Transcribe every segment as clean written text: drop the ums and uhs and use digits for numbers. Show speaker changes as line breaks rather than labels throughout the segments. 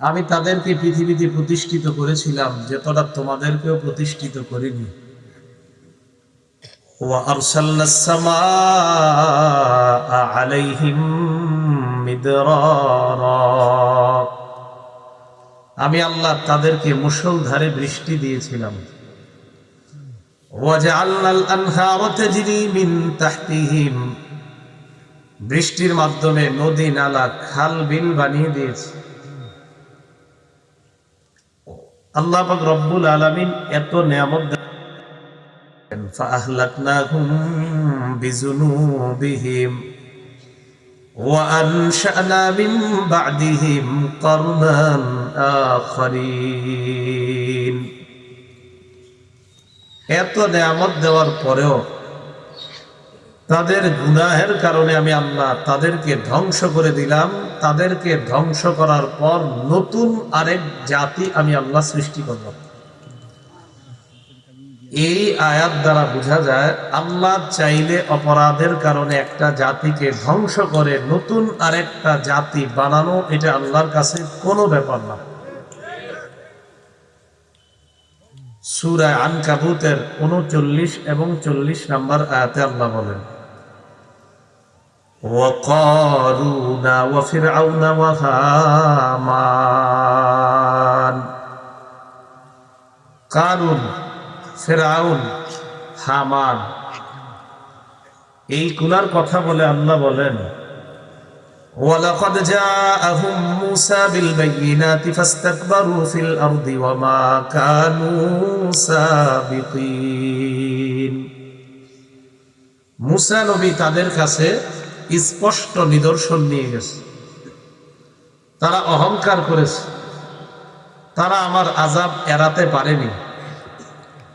আমি তাদেরকে পৃথিবীতে প্রতিষ্ঠিত করেছিলাম যতটা তোমাদেরকেও প্রতিষ্ঠিত করিনি। ওয়া আরসালনাস সামাআ আলাইহিম মিদরারা, আমি আল্লাহ তাদেরকে মুষলধারে বৃষ্টি দিয়েছিলাম। ওয়া জাআলনাল আনহারা তাজরি মিন তাহতিহিম, বৃষ্টির মাধ্যমে নদী নালা খাল বিল বানিয়ে দিয়েছি। আল্লাহ পাক রব্বুল আলামিন এত নিয়ামত দেন। ফাআহলাকনাহুম বিযুনুবিহিম ওয়া আনশা'না মিন বা'দিহিম কারনান আখারিন। এত নিয়ামত দেওয়ার পরেও তাদের গুনাহের কারণে আমি আল্লাহ তাদেরকে ধ্বংস করে দিলাম। তাদেরকে ধ্বংস করার পর নতুন আরেক জাতি আমি আল্লাহ সৃষ্টি করলাম। এই আয়াত দ্বারা বোঝা যায় আল্লাহ চাইলে অপরাধের কারণে একটা জাতিকে ধ্বংস করে নতুন আরেকটা জাতি বানানো, এটা আল্লাহর কাছে কোনো ব্যাপার না। সূরা আনকাবুতের 39 এবং 40 নম্বর আয়াতে আল্লাহ বলেন, وقارون وفرعون وهامان। কারুন, ফিরআউন, হামান, এই কুলার কথা বলে আল্লাহ বলেন, ওয়ালাকাদ জাআহুম মূসা বিল বাইয়িনাতি ফাস্তাকবারু ফিল আরদি ওয়ামা কানু সাবিকিন। মূসা নবী তাদের কাছে স্পষ্ট নিদর্শন নিয়ে গেছে, তারা অহংকার করেছে, তারা আমার আযাব এড়াতে পারেনি।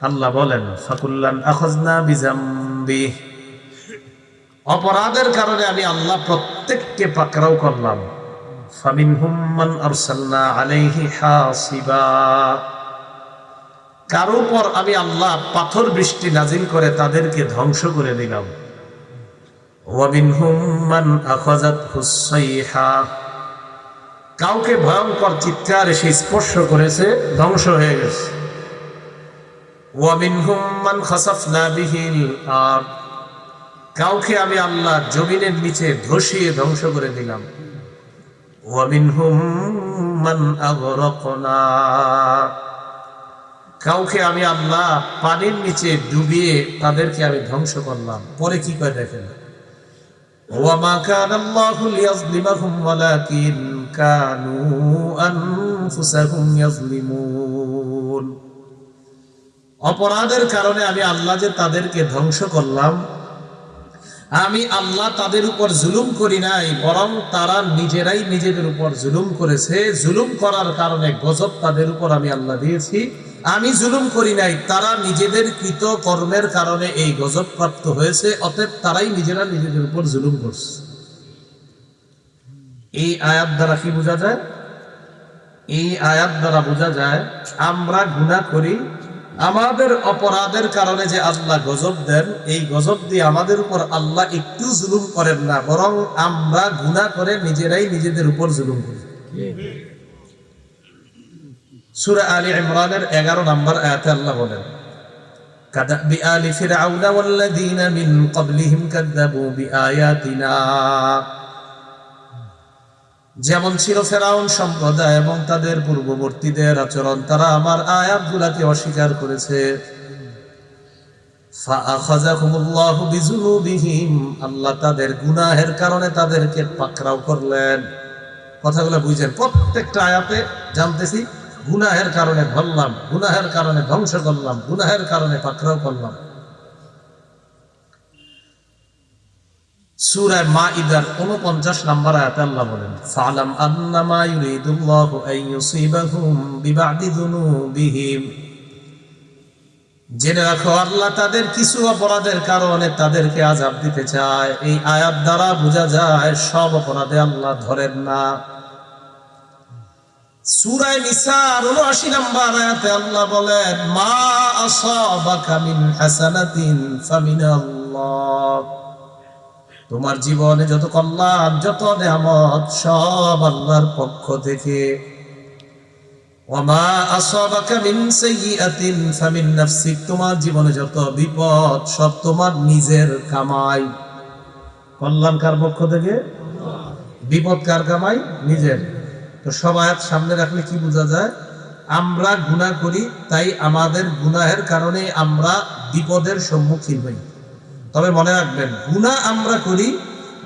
আল্লাহ বলেন, ফাকুল্লান আখাযনা বিযামবি, অপরাধের কারণে আমি আল্লাহ প্রত্যেককে পাকড়াও করলাম। ফামিনহুম মান আরসালনা আলাইহি হাসিবা, কারো উপর আমি আল্লাহ পাথর বৃষ্টি নাজিল করে তাদেরকে ধ্বংস করে দিলাম। ওয়া মিনহুম মান আখাযাতহুস সাইহা, কাউকে ভয়ঙ্কর চিৎকার এসে স্পর্শ করেছে, ধ্বংস হয়ে গেছে। ওয়া মিনহুম মান খাসাফনা বিহিল আরদ, কাউকে আমি আল্লাহ জমিনের নিচে ধসিয়ে ধ্বংস করে দিলাম। ওয়া মিনহুম মান আগরাকনা, কাউকে আমি আল্লাহ পানির নিচে ডুবিয়ে তাদেরকে আমি ধ্বংস করলাম। পরে কি কয় দেখেন, ওয়া মা কানা আল্লাহু লিয়াযলিমাহুম ওয়ালাকিন কানু আনফুসাহুম ইয়াযলিমুন। অপরাধের কারণে আমি আল্লাহ যে তাদেরকে ধ্বংস করলাম, আমি আল্লাহ তাদের উপর জুলুম করি নাই, বরং তারা নিজেরাই নিজেদের উপর জুলুম করেছে। জুলুম করার কারণে গজব তাদের উপর আমি আল্লাহ দিয়েছি। আমি জুলুম করি নাই, তারা নিজেদের কৃত কর্মের কারণে এই গজব প্রাপ্ত হয়েছে। অতএব তারাই নিজেরা নিজেদের উপর জুলুম করছে। এই আয়াত দ্বারা কি বোঝা যায়? এই আয়াত দ্বারা বোঝা যায় আমরা গুনাহ করি, আমাদের অপরাধের কারণে যে আল্লাহ গজব দেন, এই গজব দিয়ে আমাদের উপর আল্লাহ একটু জুলুম করেন না, বরং আমরা গুনাহ করে নিজেরাই নিজেদের উপর জুলুম করি। সূরা আলী ইমরানের 11 নম্বর আয়াতে আল্লাহ বলেন, কাদাবি আলি ফিরআউনা ওয়াল্লাযীনা মিন ক্বাবলিহিম কাযযাবু বিআয়াতিনা, যেমন ছিল ফেরাউন সম্প্রদায় এবং তাদের পূর্ববর্তীদের আচরণ, তারা আমার আয়াতগুলোকে অস্বীকার করেছে। ফাআখাযাহুমুল্লাহু বিযুনুবিহিম, আল্লাহ তাদের গুনাহের কারণে তাদেরকে পাকড়াও করলেন। কথাগুলো বুঝেন, প্রত্যেকটা আয়াতে জানতেছি গুনাহের কারণে ধরলাম, গুনাহের কারণে ধ্বংস করলাম, গুনাহের কারণে পাকড়াও করলাম। সূরা মাঈদার 49 নম্বর আয়াতে আল্লাহ বলেন, ফালাম আন্নামা ইউরিদুল্লাহু আন ইউসিবাহুম বিবাদি যুনুবিহিম, জেনে রাখো আল্লাহ তাদের কিছু অপরাধের কারণে তাদেরকে আযাব দিতে চায়। এই আয়াত দ্বারা বোঝা যায় সব অপরাধে আল্লাহ ধরেন না। সূরা নিসার 79 নম্বর আয়াতে আল্লাহ বলেন, মা আসাবাকা মিন হাসানাতিন ফামিনাল্লাহ, তোমার জীবনে যত কল্যাণ, যত নেয়ামত, সব আল্লাহর পক্ষ থেকে। ওয়ামা আসাবাকা মিন সাইয়্যাতিন ফামিন নাফসিক, তোমার জীবনে যত বিপদ সব তোমার নিজের কামাই। কল্যাণ কার পক্ষ থেকে? বিপদ কার কামাই? নিজের। তো সব আয়াত সামনে রাখলে কি বোঝা যায়? আমরা গুনাহ করি, তাই আমাদের গুনাহের কারণে আমরা বিপদের সম্মুখীন হই। তবে মনে রাখবেন, গুনাহ আমরা করি,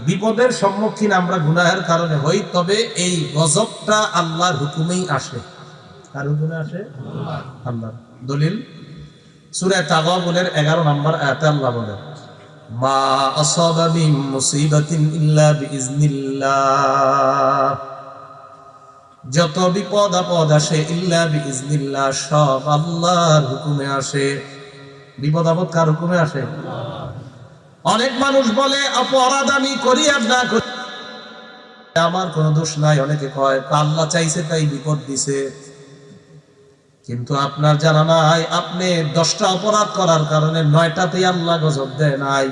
বিপদের সম্মুখীন আমরা গুনাহের কারণে হই, তবে এই গজবটা আল্লাহর হুকুমেই আসে। কার হুকুমে আসে? আল্লাহ। দলিল সূরা তাগাবুনের 11 নম্বর আয়াতে আল্লাহ বলেন, মা আসাবা মিন মুসিবাতিন ইল্লা বিইজনিল্লাহ, যত বিপদ আপদ আসে ইল্লা বিইজনিল্লাহ, সব আল্লাহর হুকুমে আসে। বিপদ আপদ কার হুকুমে আসে? অনেক মানুষ বলে অপরাধ আমি করি আর না করি আমার কোনো দোষ নাই। অনেকে কয় আল্লাহ চাইছে তাই বিপদ দিছে, কিন্তু আপনার জানা নাই আপনি 10টা অপরাধ করার কারণে 9টাতেই আল্লাহ গজব দেয় নাই,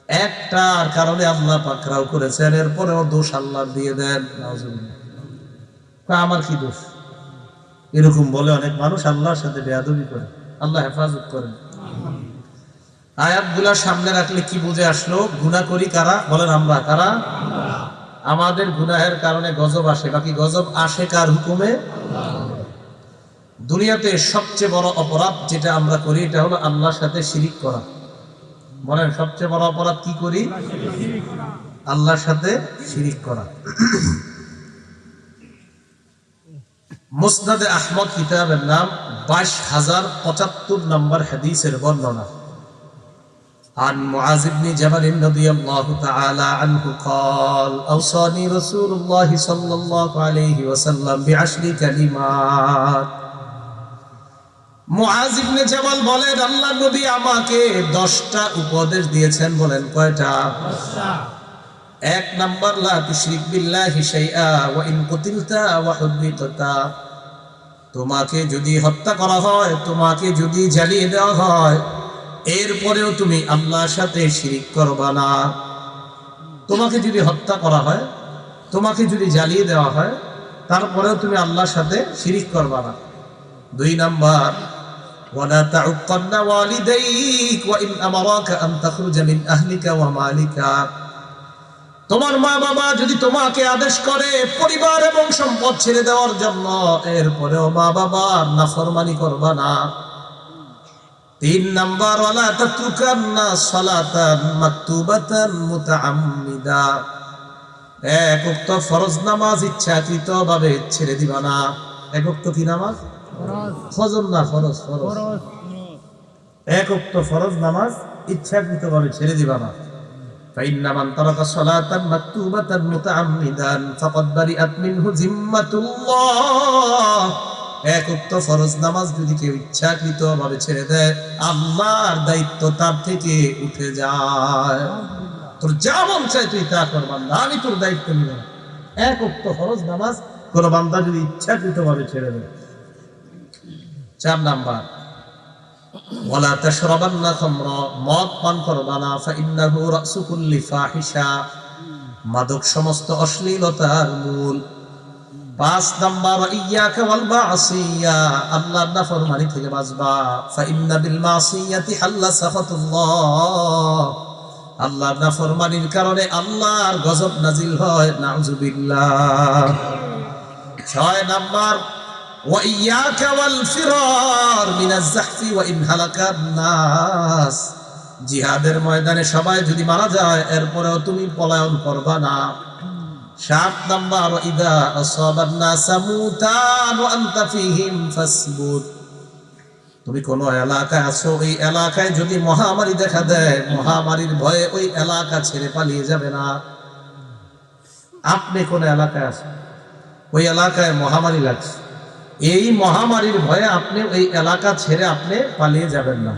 একটার কারণে আল্লাহ পাকড়াও করেছেন, এরপরেও দোষ আল্লাহ দিয়ে দেন। আমার কি দোষ? এরকম বলে অনেক মানুষ আল্লাহর সাথে বেয়াদবি করে। আল্লাহ হেফাজত করেন। আয়াতগুলা সামনে রাখলে কি বুঝে আসলো? গুনাহ করি কারা? বলেন আমরা। কারা? আমাদের গুনাহের কারণে গজব আসে। বাকি গজব আসে কার হুকুমে? দুনিয়াতে সবচেয়ে বড় অপরাধ যেটা আমরা করি এটা হলো আল্লাহর সাথে শিরিক করা। বলেন সবচেয়ে বড় অপরাধ কি করি? আল্লাহর সাথে শিরিক করা। মুসনাদে আহমদ কিতাবের নাম 22,075 নম্বর হাদিসের বর্ণনা। عن معاذ بن جبل رضي الله تعالى عنه قال أوصاني رسول الله صلى الله عليه وسلم ب10 كلمات। মুআজ ইবনে জাবাল বলেন আল্লাহর নবী আমাকে 10টা উপদেশ দিয়েছেন। বলেন কয়টা? 10টা। 1 নাম্বার, লা তুশরিক বিল্লাহি শাইআ ওয়া ইন কুতিলতা ওয়া হুবিতা, তোমাকে যদি হত্যা করা হয়, তোমাকে যদি জ্বালিয়ে দেওয়া হয়, এরপরেও তুমি আল্লাহর সাথে শিরিক করবা না। তোমাকে যদি হত্যা করা হয়, তোমাকে যদি জ্বালিয়ে দেওয়া হয়, তারপরেও তুমি আল্লাহর সাথে শিরিক করবা না। 2 নাম্বার, ওয়ালা তাউক্কান্না ওয়ালিদাইক ওয়া ইন আমারাকা আন তাখরুজা মিন আহলিকা ওয়া মালিকা, তোমার মা বাবা যদি তোমাকে আদেশ করে পরিবার এবং সম্পদ ছেড়ে দেওয়ার জন্য, এরপরেও মা বাবার নাফরমানি করবা না। 3 নাম্বার, ওয়ালা তাতরুকান্না সালাতান মাকতুবাতান মুতাআম্মিদা, এক ওয়াক্ত ফরজ নামাজ ইচ্ছাকৃতভাবে ছেড়ে দিবা না। এক ওয়াক্ত কি নামাজ? ফজর না, ফরজ। ফরজ এক ওয়াক্ত ফরজ নামাজ ইচ্ছাকৃতভাবে ছেড়ে দিবা না। ফাইন্না মান তারাকা সালাতান মাকতুবাতান মুতাআম্মিদান ফাকাদ বারিআত মিনহু জিম্মাতুল্লাহ, এক ওয়াক্ত ফরজ নামাজ যদি কেউ ইচ্ছাকৃতভাবে ছেড়ে দেয়, আল্লাহর দায়িত্ব তার থেকে উঠে যায়। তোর যা মন চায় তুই তা কর বান্দা, আমি তোর দায়িত্ব নিব না। এক ওয়াক্ত ফরজ নামাজ কোন বান্দা যদি ইচ্ছাকৃতভাবে ছেড়ে দেয়। 4 নাম্বার, ওয়ালা তাশরাবান্না খামরা, মদ পান করবা না। ফাইন্নাহু রাসু কুল্লি ফাহিশা, মাদক সমস্ত অশ্লীলতার মূল। 5 নাম্বার, ইয়াকা ওয়াল মাসিয়া, আল্লাহর নাফরমানি থেকে বাঁচবা। ফাইন্না বিল মাসিয়াতি হাল্লা সাফাতুল্লাহ, আল্লাহর নাফরমানির কারণে আল্লাহর গজব নাজিল হয়। নাউযুবিল্লাহ। 6 নাম্বার, ওয়া ইয়াকা ওয়াল ফিরার মিনাজ যাহফি ওয়া ইন হালাকান নাস, জিহাদের ময়দানে সবাই যদি মারা যায়, এরপরেও তুমি পলায়ন করবা না। 7 নাম্বার, ইদা আসাবান নাস মুতান ওয়া আনতা ফীহিম ফাসবুত, তুমি কোন এলাকায় আছো, ওই এলাকায় যদি মহামারী দেখা দেয়, মহামারীর ভয়ে ওই এলাকা ছেড়ে পালিয়ে যাবে না। আপনি কোন এলাকায় আছেন, ওই এলাকায় মহামারী লাগছে, এই মহামারীর ভয়ে আপনি ওই এলাকা ছেড়ে আপনি পালিয়ে যাবেন না।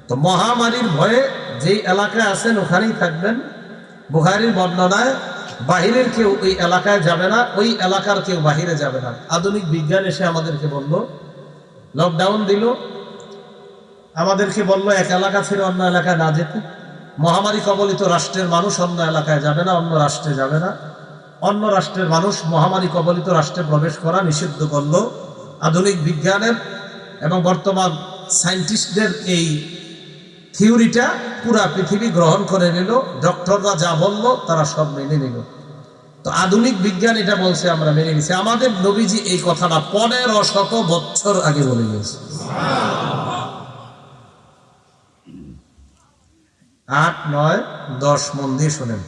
তো মহামারীর ভয়ে যেই এলাকায় আছেন ওখানেই থাকবেন। বুখারীর বর্ণনায় বাহিরের কেউ ওই এলাকায় যাবে না, ওই এলাকার কেউ বাহিরে যাবে না। আধুনিক বিজ্ঞান এসে আমাদেরকে বলল, লকডাউন দিল, আমাদেরকে বলল এক এলাকা ছেড়ে অন্য এলাকায় না যেতে। মহামারী কবলিত রাষ্ট্রের মানুষ অন্য এলাকায় যাবে না, অন্য রাষ্ট্রে যাবে না। অন্য রাষ্ট্রের মানুষ মহামারী কবলিত রাষ্ট্রে প্রবেশ করা নিষিদ্ধ করলো। আধুনিক বিজ্ঞানের এবং বর্তমান সায়েন্টিস্টদের এই থিওরিটা পুরা পৃথিবী গ্রহণ করে নিল। ডক্টররা যা বলল তারা সব মেনে নিল। তো আধুনিক বিজ্ঞান এটা বলছে, আমরা মেনে নিছি। আমাদের নবীজি এই কথাটা 1500 বছর আগে বলে গিয়েছে। 8, 9, 10 মন দিয়ে শোনেন।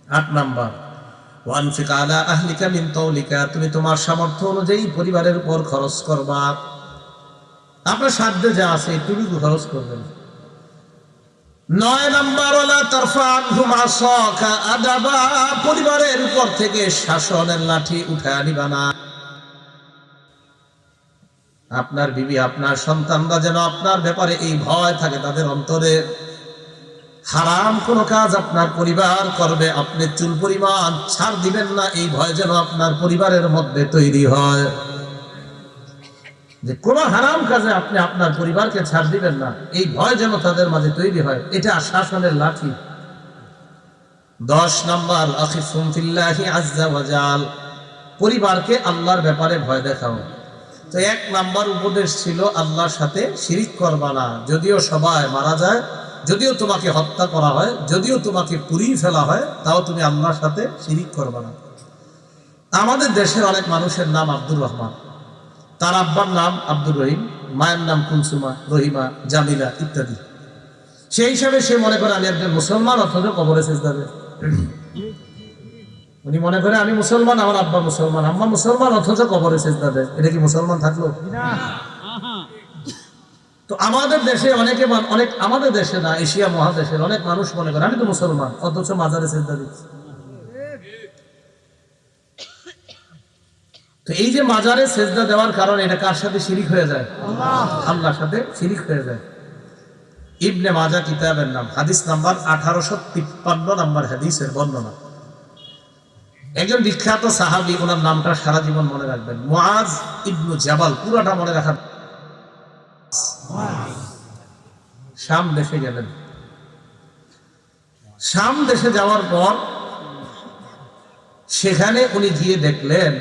8 নাম্বার, ওয়ানফিক আলা আহলিকা মিন তাওলিকা, তুমি তোমার সামর্থ্য অনুযায়ী পরিবারের উপর খরচ করবা। আপনার সাধ্যে যা আছে একটু খরচ করবেন। 9 নাম্বার, ওয়ালা তারফা আনহুম আসাকা আদাবা, পরিবারের উপর থেকে শাসনের লাঠি উঠায় নিবা না। আপনার বিবি, আপনার সন্তানরা যেন আপনার ব্যাপারে এই ভয় থাকে তাদের অন্তরে, হারাম কোন কাজ আপনার পরিবার করবে আপনি চুল পরিমাণ ছাড় দিবেন না, এই ভয় যেন আপনার পরিবারের মধ্যে তৈরি হয়। যে কোন হারাম কাজে আপনি আপনার পরিবারকে ছাড় দিবেন না, এই ভয় যেন তাদের মাঝে তৈরি হয়, এটা শাসনের লাঠি। 10 নাম্বার, আখিফুম ফিল্লাহি আযজা ওয়া জাল, পরিবারকে আল্লাহর ব্যাপারে ভয় দেখাও। তো 1 নাম্বার উপদেশ ছিল আল্লাহর সাথে শিরিক করবা না। যদিও সবাই মারা যায়, যদিও তোমাকে হত্যা করা হয়, যদিও তোমাকে পুড়িয়ে ফেলা হয়, তাও তুমি আল্লাহর সাথে শিরিক করবা না। আমাদের দেশের অনেক মানুষের নাম আব্দুর রহমান, তার আব্বার নাম আব্দুর রহিম, মায়ের নাম কুলসুমা, রহিমা, জামিলা ইত্যাদি। সেই হিসাবে সে মনে করে আমি একজন মুসলমান, অথচ কবরে সিজদা দেয়। উনি মনে করে আমি মুসলমান, আমার আব্বা মুসলমান, আম্মা মুসলমান, অথচ কবরে সিজদা দেয়। এটা কি মুসলমান থাকলো? তো আমাদের দেশে আমাদের দেশে না, এশিয়া মহাদেশের অনেক মানুষ মনে করে আমি তো মুসলমান, অথচ মাজারে সিজদা দিচ্ছে। তো এই যে মাজারে সিজদা দেওয়ার কারণে এটা কার সাথে শিরিক হয়ে যায়? আল্লাহর সাথে শিরিক হয়ে যায়। ইবনে মাজাহ কিতাবের নাম, হাদিস নাম্বার 1853 নাম্বার হাদিসের বর্ণনা। একজন বিখ্যাত সাহাবী, ওনার নামটা সারা জীবন মনে রাখবেন, মুআজ ইবনে জাবাল, পুরাটা মনে রাখা। শাম দেশে গেলেন। শাম দেশে যাওয়ার পর সেখানে উনি গিয়ে দেখলেন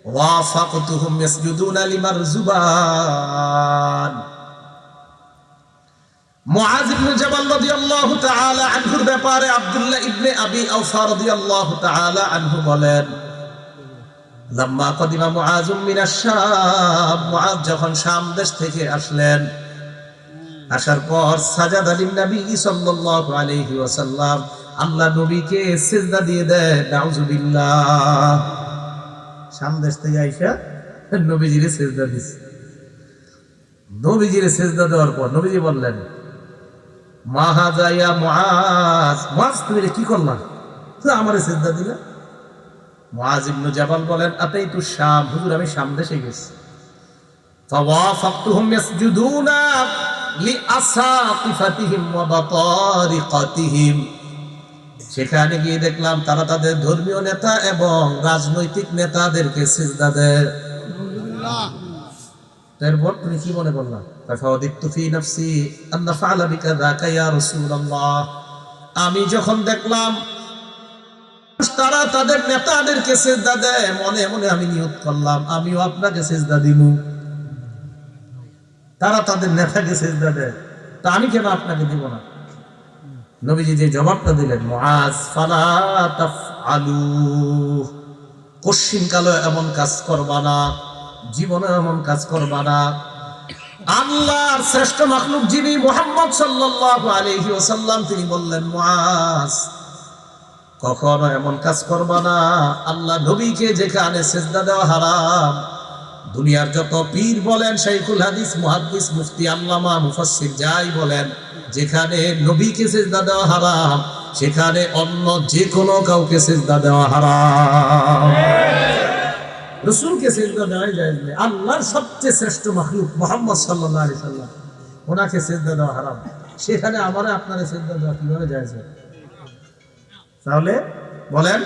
ওয়াফাকতুহুম ইয়াসজুদুনা লিমারজুবান। মুআজ ইবনে জাবাল রাদিয়াল্লাহু তাআলা আনহুর ব্যাপারে আব্দুল্লাহ ইবনে আবি আওফা রাদিয়াল্লাহু তাআলা আনহু বলেন, লাম্মা কদিমা মুআজুম মিনাশ শাম, মুআজ যখন শাম দেশ থেকে আসলেন, আসার পর সাজাদা লিন-নবী সাল্লাল্লাহু আলাইহি ওয়াসাল্লাম, আল্লাহ নবীকে সিজদা দিয়ে দেয়। নাউযুবিল্লাহ, শাম দেশ থেকে আইসা নবীজিরে সিজদা দিছে। নবীজিরে সিজদা দেওয়ার পর নবীজি বললেন, মা হাযা ইয়া মুআজ, মুআজ তুমি কি করলা, তুমি আমারে সিজদা দিলে? মুআজ ইবনে জাবাল বলেন, আতাইতু শাম, হুজুর আমি শাম দেশে গেছি। ফাওয়াফাকতুহুম ইয়াসজুদুনা লিআসাকিফাতিহিম ওয়া বাতারিকাতিহিম, সেখানে গিয়ে দেখলাম তারা তাদের ধর্মীয় নেতা এবং রাজনৈতিক নেতাদেরকে সিজদা দেয়। তারপর তুমি কি মনে করলা? ফাওয়াদিতু ফি নাফসি আন্না ফাআলা বিকা যাকা ইয়া রাসূলুল্লাহ, আমি যখন দেখলাম তারা তাদের নেতাদেরকে সিজদা দেয়, মনে মনে আমি নিয়ত করলাম আমিও আপনাকে সিজদা দিব। তারা তাদের নেতাকে সিজদা দেয়, তা আমি কেন আপনাকে দিব না? নবীজি যে জবাবটা দিলেন, মুআজ ফালা তাফআলু, কশিন কালো এমন কাজ করবা না, জীবনে এমন কাজ করবা না। আল্লাহর শ্রেষ্ঠ মাখলুক যিনি মুহাম্মদ সাল্লাল্লাহু আলাইহি ওয়াসাল্লাম, তিনি বললেন, মুআজ কখনো এমন কাজ করবা না। আল্লাহ নবীকে যেখানে সিজদা দেওয়া হারাম, দুনিয়ার যত পীর বলেন, শাইখুল হাদিস, মুহাদ্দিস, মুফতি, আল্লামা, মুফাসসির যাই বলেন, যেখানে নবীকে সিজদা দেওয়া হারাম, সেখানে অন্য যে কোনো কাউকে সিজদা দেওয়া হারাম। রাসূলকে সিজদা দেওয়াই জায়েজ নেই। আল্লাহর সবচেয়ে শ্রেষ্ঠ মাখলুক মুহাম্মদ সাল্লাল্লাহু আলাইহি সাল্লাম, ওনাকে সিজদা দেওয়া হারাম, সেখানে আমারে আপনারে সিজদা দেওয়া কিভাবে জায়েজ হবে? তাহলে বলেন,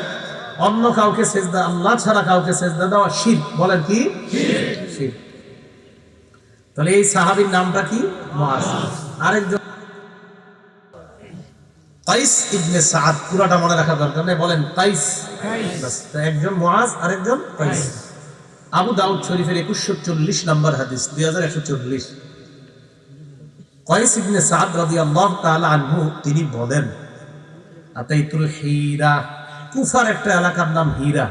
অন্য কাউকে সিজদা, আল্লাহ ছাড়া কাউকে সিজদা দেওয়া শিরক। বলেন কি শিরক? তাহলে এই সাহাবীর নামটা কি? মুআজ। আরেকজন কাইস ইবনে সাদ, পুরাটা মনে রাখা দরকার নেই, বলেন কাইস। একজন মুআজ আরেকজন কাইস। আবু দাউদ শরীফের 2140 নম্বর হাদিস, 2140। কাইস ইবনে সাদ রাদিয়াল্লাহু তাআলা আনহু তিনি বলেন, আতাইতুল হীরা, কুফার একটা এলাকার নাম হীরা।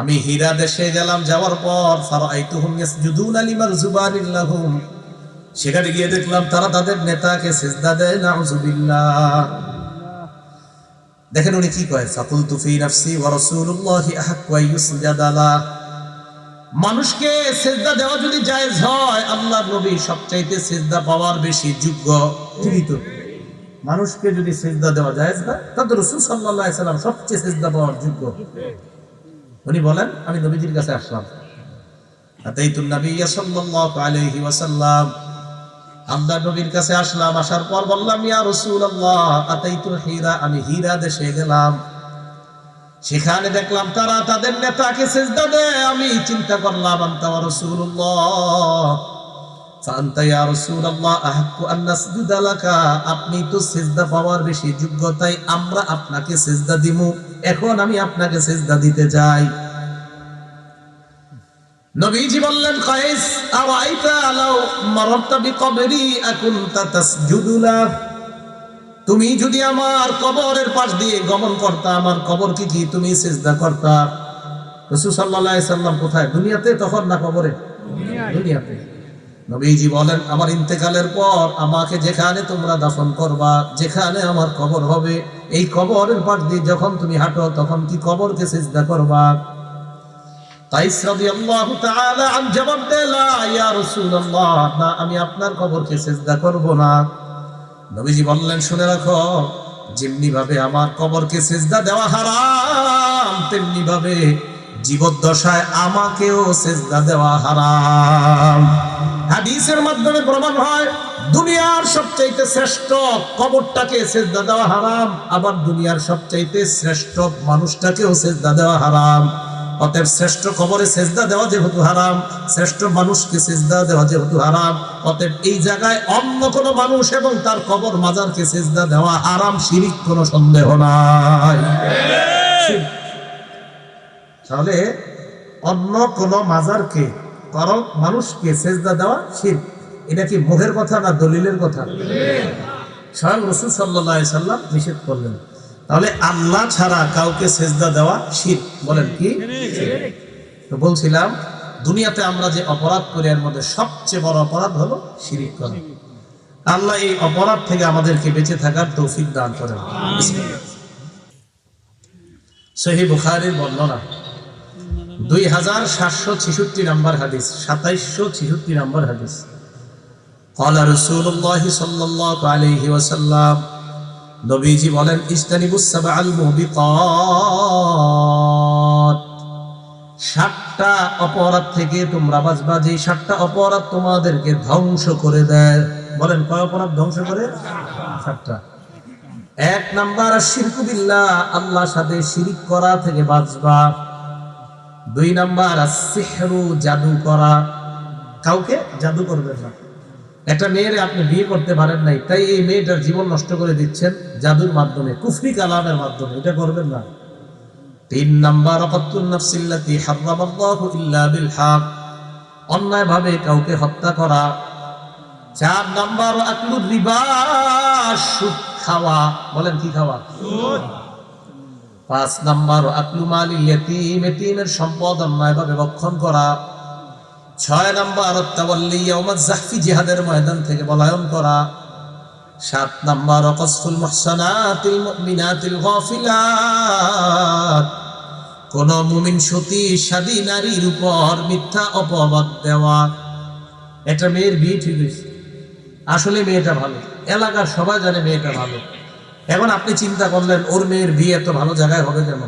আমি হীরা দেশে গেলাম, যাওয়ার পর ফারাআইতুহুম ইয়াসজুদুনা লিমারজুবানিল লাহুম, সেখানে গিয়ে দেখলাম তারা তাদের নেতাকে সিজদা দেয়। নাউযুবিল্লাহ। দেখেন উনি কি কয়, ফাকুলতু ফি নাফসি ওয়া রাসূলুল্লাহি আহাক্কু আইয়ুসজাদা লা। মানুষকে সিজদা দেওয়া যদি জায়েজ হয়, আল্লাহর নবী সবচাইতে সিজদা পাওয়ার বেশি যোগ্য। তিনি তো মানুষকে যদি সিজদা দেওয়া জায়েজ হয়, তাহলে রাসূল সাল্লাল্লাহু আলাইহি সাল্লাম সবচেয়ে সিজদা পাওয়ার যোগ্য। উনি বলেন, আমি নবীজির কাছে আসলাম, আতাইতুন নাবিয়্য সাল্লাল্লাহু আলাইহি ওয়াসাল্লাম, আল্লাহর নবীর কাছে আসলাম। আসার পর বললাম, ইয়া রাসূলুল্লাহ আতাইতুল হীরা, আমি হীরা দেশে গেলাম, সেখানে দেখলাম তারা তাদের নেতাকে সিজদা দেয়। আমি চিন্তা করলাম, আনতা ওয়া রাসূলুল্লাহ ফাআনতা ইয়া রাসূলুল্লাহ আহাক্কু আন নাসজুদা লাকা, আপনি তো সিজদা পাওয়ার বেশি যোগ্য, তাই আমরা আপনাকে সিজদা দিমু। এখন আমি আপনাকে সিজদা দিতে যাই। নবীজি বললেন, কাইস আরাইতা লাউ মারারতা বিকবরি আকুনতা তাসজুদু লা, তুমি যদি আমার কবরের পাশ দিয়ে গমন করতা, আমার কবর কি তুমি সিজদা করতা? রাসূল সাল্লাল্লাহু আলাইহি সাল্লাম কোথায়? দুনিয়াতে তখন না কবরে? দুনিয়াতে। নবীজি বলেন, আমার ইন্তেকালের পর আমাকে যেখানে তোমরা দাফন করবা, যেখানে আমার কবর হবে, এই কবরের পাশ দিয়ে যখন তুমি হাঁটো, তখন কি কবরকে সিজদা করবা? কাইস রাদিয়াল্লাহু তাআলা আন জবাব দিলা, ইয়া রাসূলুল্লাহ না, আমি আপনার কবরকে সিজদা করব না। নবীজি বললেন, শুনে রাখো, যেমনি ভাবে আমার কবরকে সিজদা দেওয়া হারাম, তেমনি ভাবে জীবদ্দশায় আমাকেও সিজদা দেওয়া হারাম। হাদিসের মাধ্যমে প্রমাণ হয়, দুনিয়ার সবচাইতে শ্রেষ্ঠ কবরটাকে সিজদা দেওয়া হারাম, আবার দুনিয়ার সবচাইতে শ্রেষ্ঠ মানুষটাকেও সিজদা দেওয়া হারাম। অতএব শ্রেষ্ঠ কবরে সিজদা দেওয়া যেহেতু হারাম, শ্রেষ্ঠ মানুষকে সিজদা দেওয়া যেহেতু হারাম, অতএব এই জায়গায় অন্য কোন মানুষ এবং তার কবর মাজারকে সিজদা দেওয়া হারাম, শিরক, কোনো সন্দেহ নাই। তাহলে অন্য কোন মাজারকে, কারো মানুষকে সিজদা দেওয়া শিরক। এটা কি মুখের কথা না দলিলের কথা? স্বয়ং রাসূল সাল্লাল্লাহু আলাইহি সাল্লাম নিষেধ করলেন। তাহলে আল্লাহ ছাড়া কাউকে সিজদা দেওয়া শিরক। বলেন কি? তো বলছিলাম, দুনিয়াতে আমরা যে অপরাধ করি, এর মধ্যে সবচেয়ে বড় অপরাধ হলো শিরক করা। আল্লাহ এই অপরাধ থেকে আমাদেরকে বেঁচে থাকার তৌফিক দান করেন। সহিহ বুখারীর বর্ণনা, 2766 নম্বর হাদিস, 2766 নম্বর হাদিস। ক্বালা রাসূলুল্লাহ সাল্লাল্লাহু আলাইহি ওয়াসাল্লাম, নবীজি বলেন, ইজতানিবুস সাবআল মুবিকাত, 7টা অপরাধ থেকে তোমরা বাঁচবা, যে 7টা অপরাধ তোমাদেরকে ধ্বংস করে দেয়। বলেন, কয় অপরাধ ধ্বংস করে? 7টা। 1 নাম্বার আশিরকু বিল্লাহ, আল্লাহর সাথে শিরিক করা থেকে বাঁচবা। 2 নাম্বার আসিহরু, জাদু করা, কাউকে জাদু করবেন না। একটা মেয়েরে আপনি বিয়ে করতে পারেন নাই, তাই এই মেয়েটার জীবন নষ্ট করে দিচ্ছেন জাদুর মাধ্যমে, কুফরি কালামের মাধ্যমে, এটা করবেন না। 3 নাম্বার কাতলুন নাফসিল্লাতী হারামাল্লাহু ইল্লা বিল হক, অন্যায় ভাবে কাউকে হত্যা করা। 4 নাম্বার আকলুর রিবা, সুদ খাওয়া। বলেন, কি খাওয়া? সুদ। 5 নাম্বার আকলু মালিল ইয়াতীম, এতিমের সম্পদ অন্যায় ভাবে ভক্ষণ করা। 6 নাম্বার তাওয়াল্লি ইয়াউমাজ যাহফি, জিহাদের ময়দান থেকে পলায়ন করা। 7 নাম্বার কসফুল মুহসানাতিল মুমিনাতিল গাফিলাত, কোন মুমিন সতী সাদী নারীর উপর মিথ্যা অপবাদ দেওয়া। একটা মেয়ের বিয়ে ঠিক হয়েছে, আসলে মেয়েটা ভালো, এলাকার সবাই জানে মেয়েটা ভালো। এখন আপনি চিন্তা করলেন, ওর মেয়ের বিয়ে এত ভালো জায়গায় হবে কেন?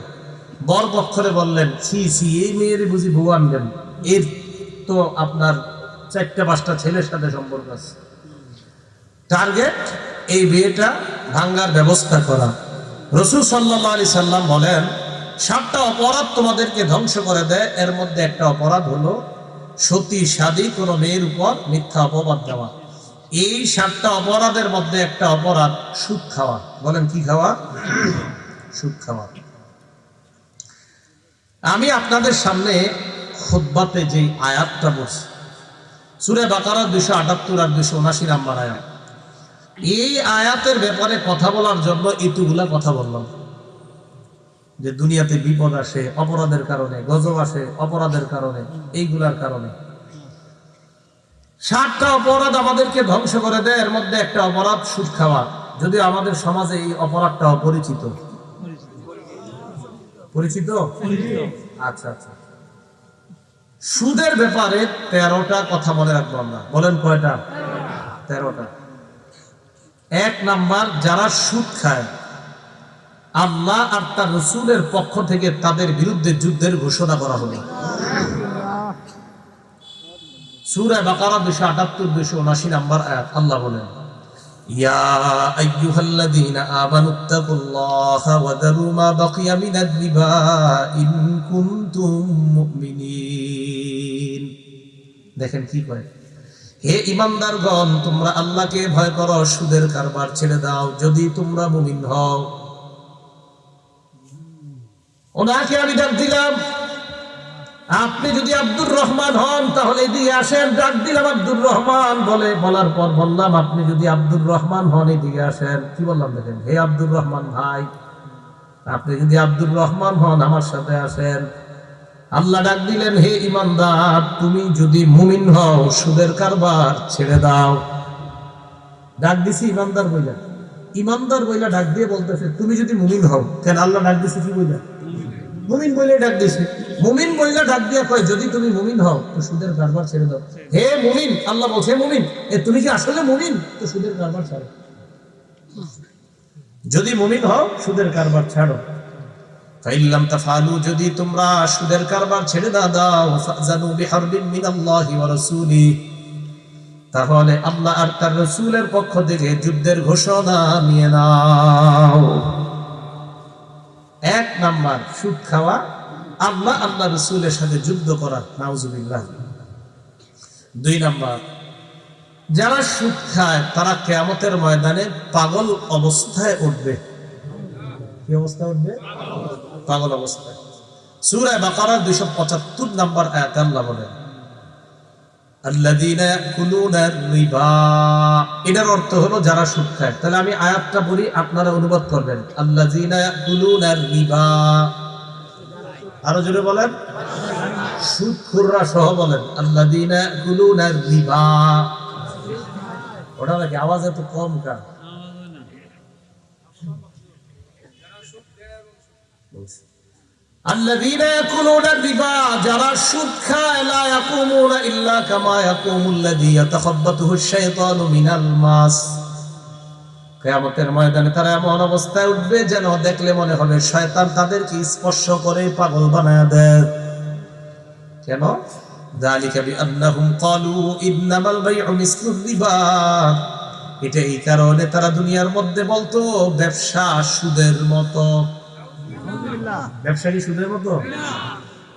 বর পক্ষরে বললেন, ছি ছি, এই মেয়ের বুঝি বউ আনবেন? এর তো আপনার 4-5টা ছেলের সাথে সম্পর্ক আছে। টার্গেট এই বিয়েটা ভাঙ্গার ব্যবস্থা করা। রাসূল সাল্লাল্লাহু আলাইহি সাল্লাম বলেন, 7টা অপরাধ তোমাদেরকে ধ্বংস করে দেয়, এর মধ্যে একটা অপরাধ হলো সতী সাদী কোনো মেয়ের উপর মিথ্যা অপবাদ দেওয়া। এই 7টা অপরাধের মধ্যে একটা অপরাধ সুদ খাওয়া। বলেন কি খাওয়া? সুদ খাওয়া। আমি আপনাদের সামনে খুতবাতে যে আয়াতটা বলছি, সূরা বাকারা 278 আর 279 নম্বর আয়াত, এই আয়াতের ব্যাপারে কথা বলার জন্য এতগুলা কথা বললাম। যে দুনিয়াতে বিপদ আসে অপরাধের কারণে, গজব আসে অপরাধের কারণে, এইগুলার কারণে। 7টা অপরাধ আমাদেরকে ধ্বংস করে দেয়, এর মধ্যে একটা অপরাধ সুদ খাওয়া। যদিও আমাদের সমাজে এই অপরাধটা অপরিচিত। পরিচিত? আচ্ছা আচ্ছা। সুদের ব্যাপারে 13টা কথা মনে রাখবো আমরা। বলেন কয়টা? 13টা। 1 নাম্বার, যারা সুদ খায় আল্লাহ আর তার রাসূলের পক্ষ থেকে তাদের বিরুদ্ধে যুদ্ধের ঘোষণা করা হলো। সূরা বাকারা 278 279 নম্বর আয়াত, আল্লাহ বলেন, ইয়া আইয়ুহাল্লাযীনা আমানুত্তাকুল্লাহা ওয়া যারু মা বাকিয়া মিনার রিবা ইন কুনতুম মুমিনিন। দেখেন কি কয়, হে ঈমানদারগণ, তোমরা আল্লাহকে ভয় করো, সুদের কারবার ছেড়ে দাও যদি তোমরা মুমিন হও। ওনাকে আমি ডাক দিলাম, আপনি যদি আব্দুর রহমান হন তাহলে এদিকে আসেন। ডাক দিলাম আব্দুর রহমান বলার পর বললাম, আপনি যদি আব্দুর রহমান হন এদিকে আসেন। কি বললাম দেখেন, হে আব্দুর রহমান ভাই, আপনি যদি আব্দুর রহমান হন আমার সাথে আসেন। আল্লাহ ডাক দিলেন, হে ঈমানদার, তুমি যদি মুমিন হও সুদের কারবার ছেড়ে দাও। ডাক দিছি ঈমানদার বইলা, ঈমানদার বইলা ডাক দিয়ে বলতেছে তুমি যদি মুমিন হও। কেন আল্লাহ ডাক দিছে কি বইলা? মুমিন বইলে ডাক দিছে। মুমিন বইলা ডাক দিয়ে কয়, যদি তুমি মুমিন হও তো সুদের কারবার ছেড়ে দাও। হে মুমিন, আল্লাহ বলছে মুমিন, তুমি কি আসলে মুমিন? তো সুদের কারবার ছাড়ো। যদি মুমিন হও সুদের কারবার ছাড়ো। ফাইল্লাম তাফআলু, যদি তোমরা সুদের কারবার ছেড়ে দাও, ফাজানু বিহারবিন মিনাল্লাহি ওয়া রাসূলি, তাহলে আল্লাহ আর তার রাসূলের পক্ষ থেকে যুদ্ধের ঘোষণা নিয়ে নাও। 1 নাম্বার সুদ খাওয়া, আল্লাহ আল্লাহ রাসূলের সাথে যুদ্ধ করা, নাউজুবিল্লাহ। 2 নাম্বার, যারা সুদ খায় তারা কিয়ামতের ময়দানে পাগল অবস্থায় উঠবে। কি অবস্থায় উঠবে? পাগল অবস্থায়। সূরা বাকারা 275 নম্বর আয়াতে আল্লাহ বলেন, আল্লাযীনা ইয়াকুলুনা রিবা। এটার অর্থ হলো যারা সুদ খায়। তাহলে আমি আয়াতটা বলি, আপনারা অনুবাদ করবেন। আল্লাযীনা ইয়াকুলুনা রিবা, আরো জোরে বলেন, সুদখোররা সহ বলেন, আল্লাযীনা ইয়াকুলুনা রিবা। ওটা নাকি আওয়াজ এত কম কেন? الذين يأكلون الربا, যারা সুদ খায়, লা ইয়াকুমুনা ইল্লা কামা ইয়াকুমুল্লাযী ইয়াতাখাব্বাতুহু আশ-শাইতানু মিনাল মাস। কিয়ামতের ময়দানে তারা এমন অবস্থায় উঠবে যেন দেখলে মনে হবে শয়তান তাদেরকে স্পর্শ করে পাগল বানায় দেয়। কেন? যালিকা বিআন্নাহুম ক্বালু ইন্নামাল বাই'উ মিসলুর রিবা। এটা এই কারণে তারা দুনিয়ার মধ্যে বলতো ব্যবসা সুদের মতো। ব্যবসা কি সুদের মতো?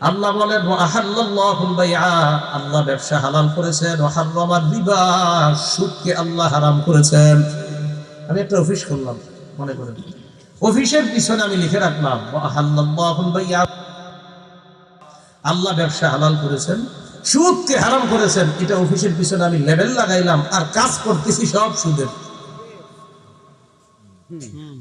আল্লাহ বলেন, ওয়া আহাল্লাল্লাহুল বাইআ, আল্লাহ ব্যবসা হালাল করেছেন, ওয়া হারামার রিবা, সুদকে আল্লাহ হারাম করেছেন। আমি একটা অফিস করলাম, মনে করেন অফিসের পিছনে আমি লিখে রাখলাম, ওয়া আহাল্লাল্লাহুল বাইআ, আল্লাহ ব্যবসা হালাল করেছেন, সুদকে হারাম করেছেন। এটা অফিসের পিছনে আমি লেবেল লাগাইলাম, আর কাজ করতেছি সব সুদের।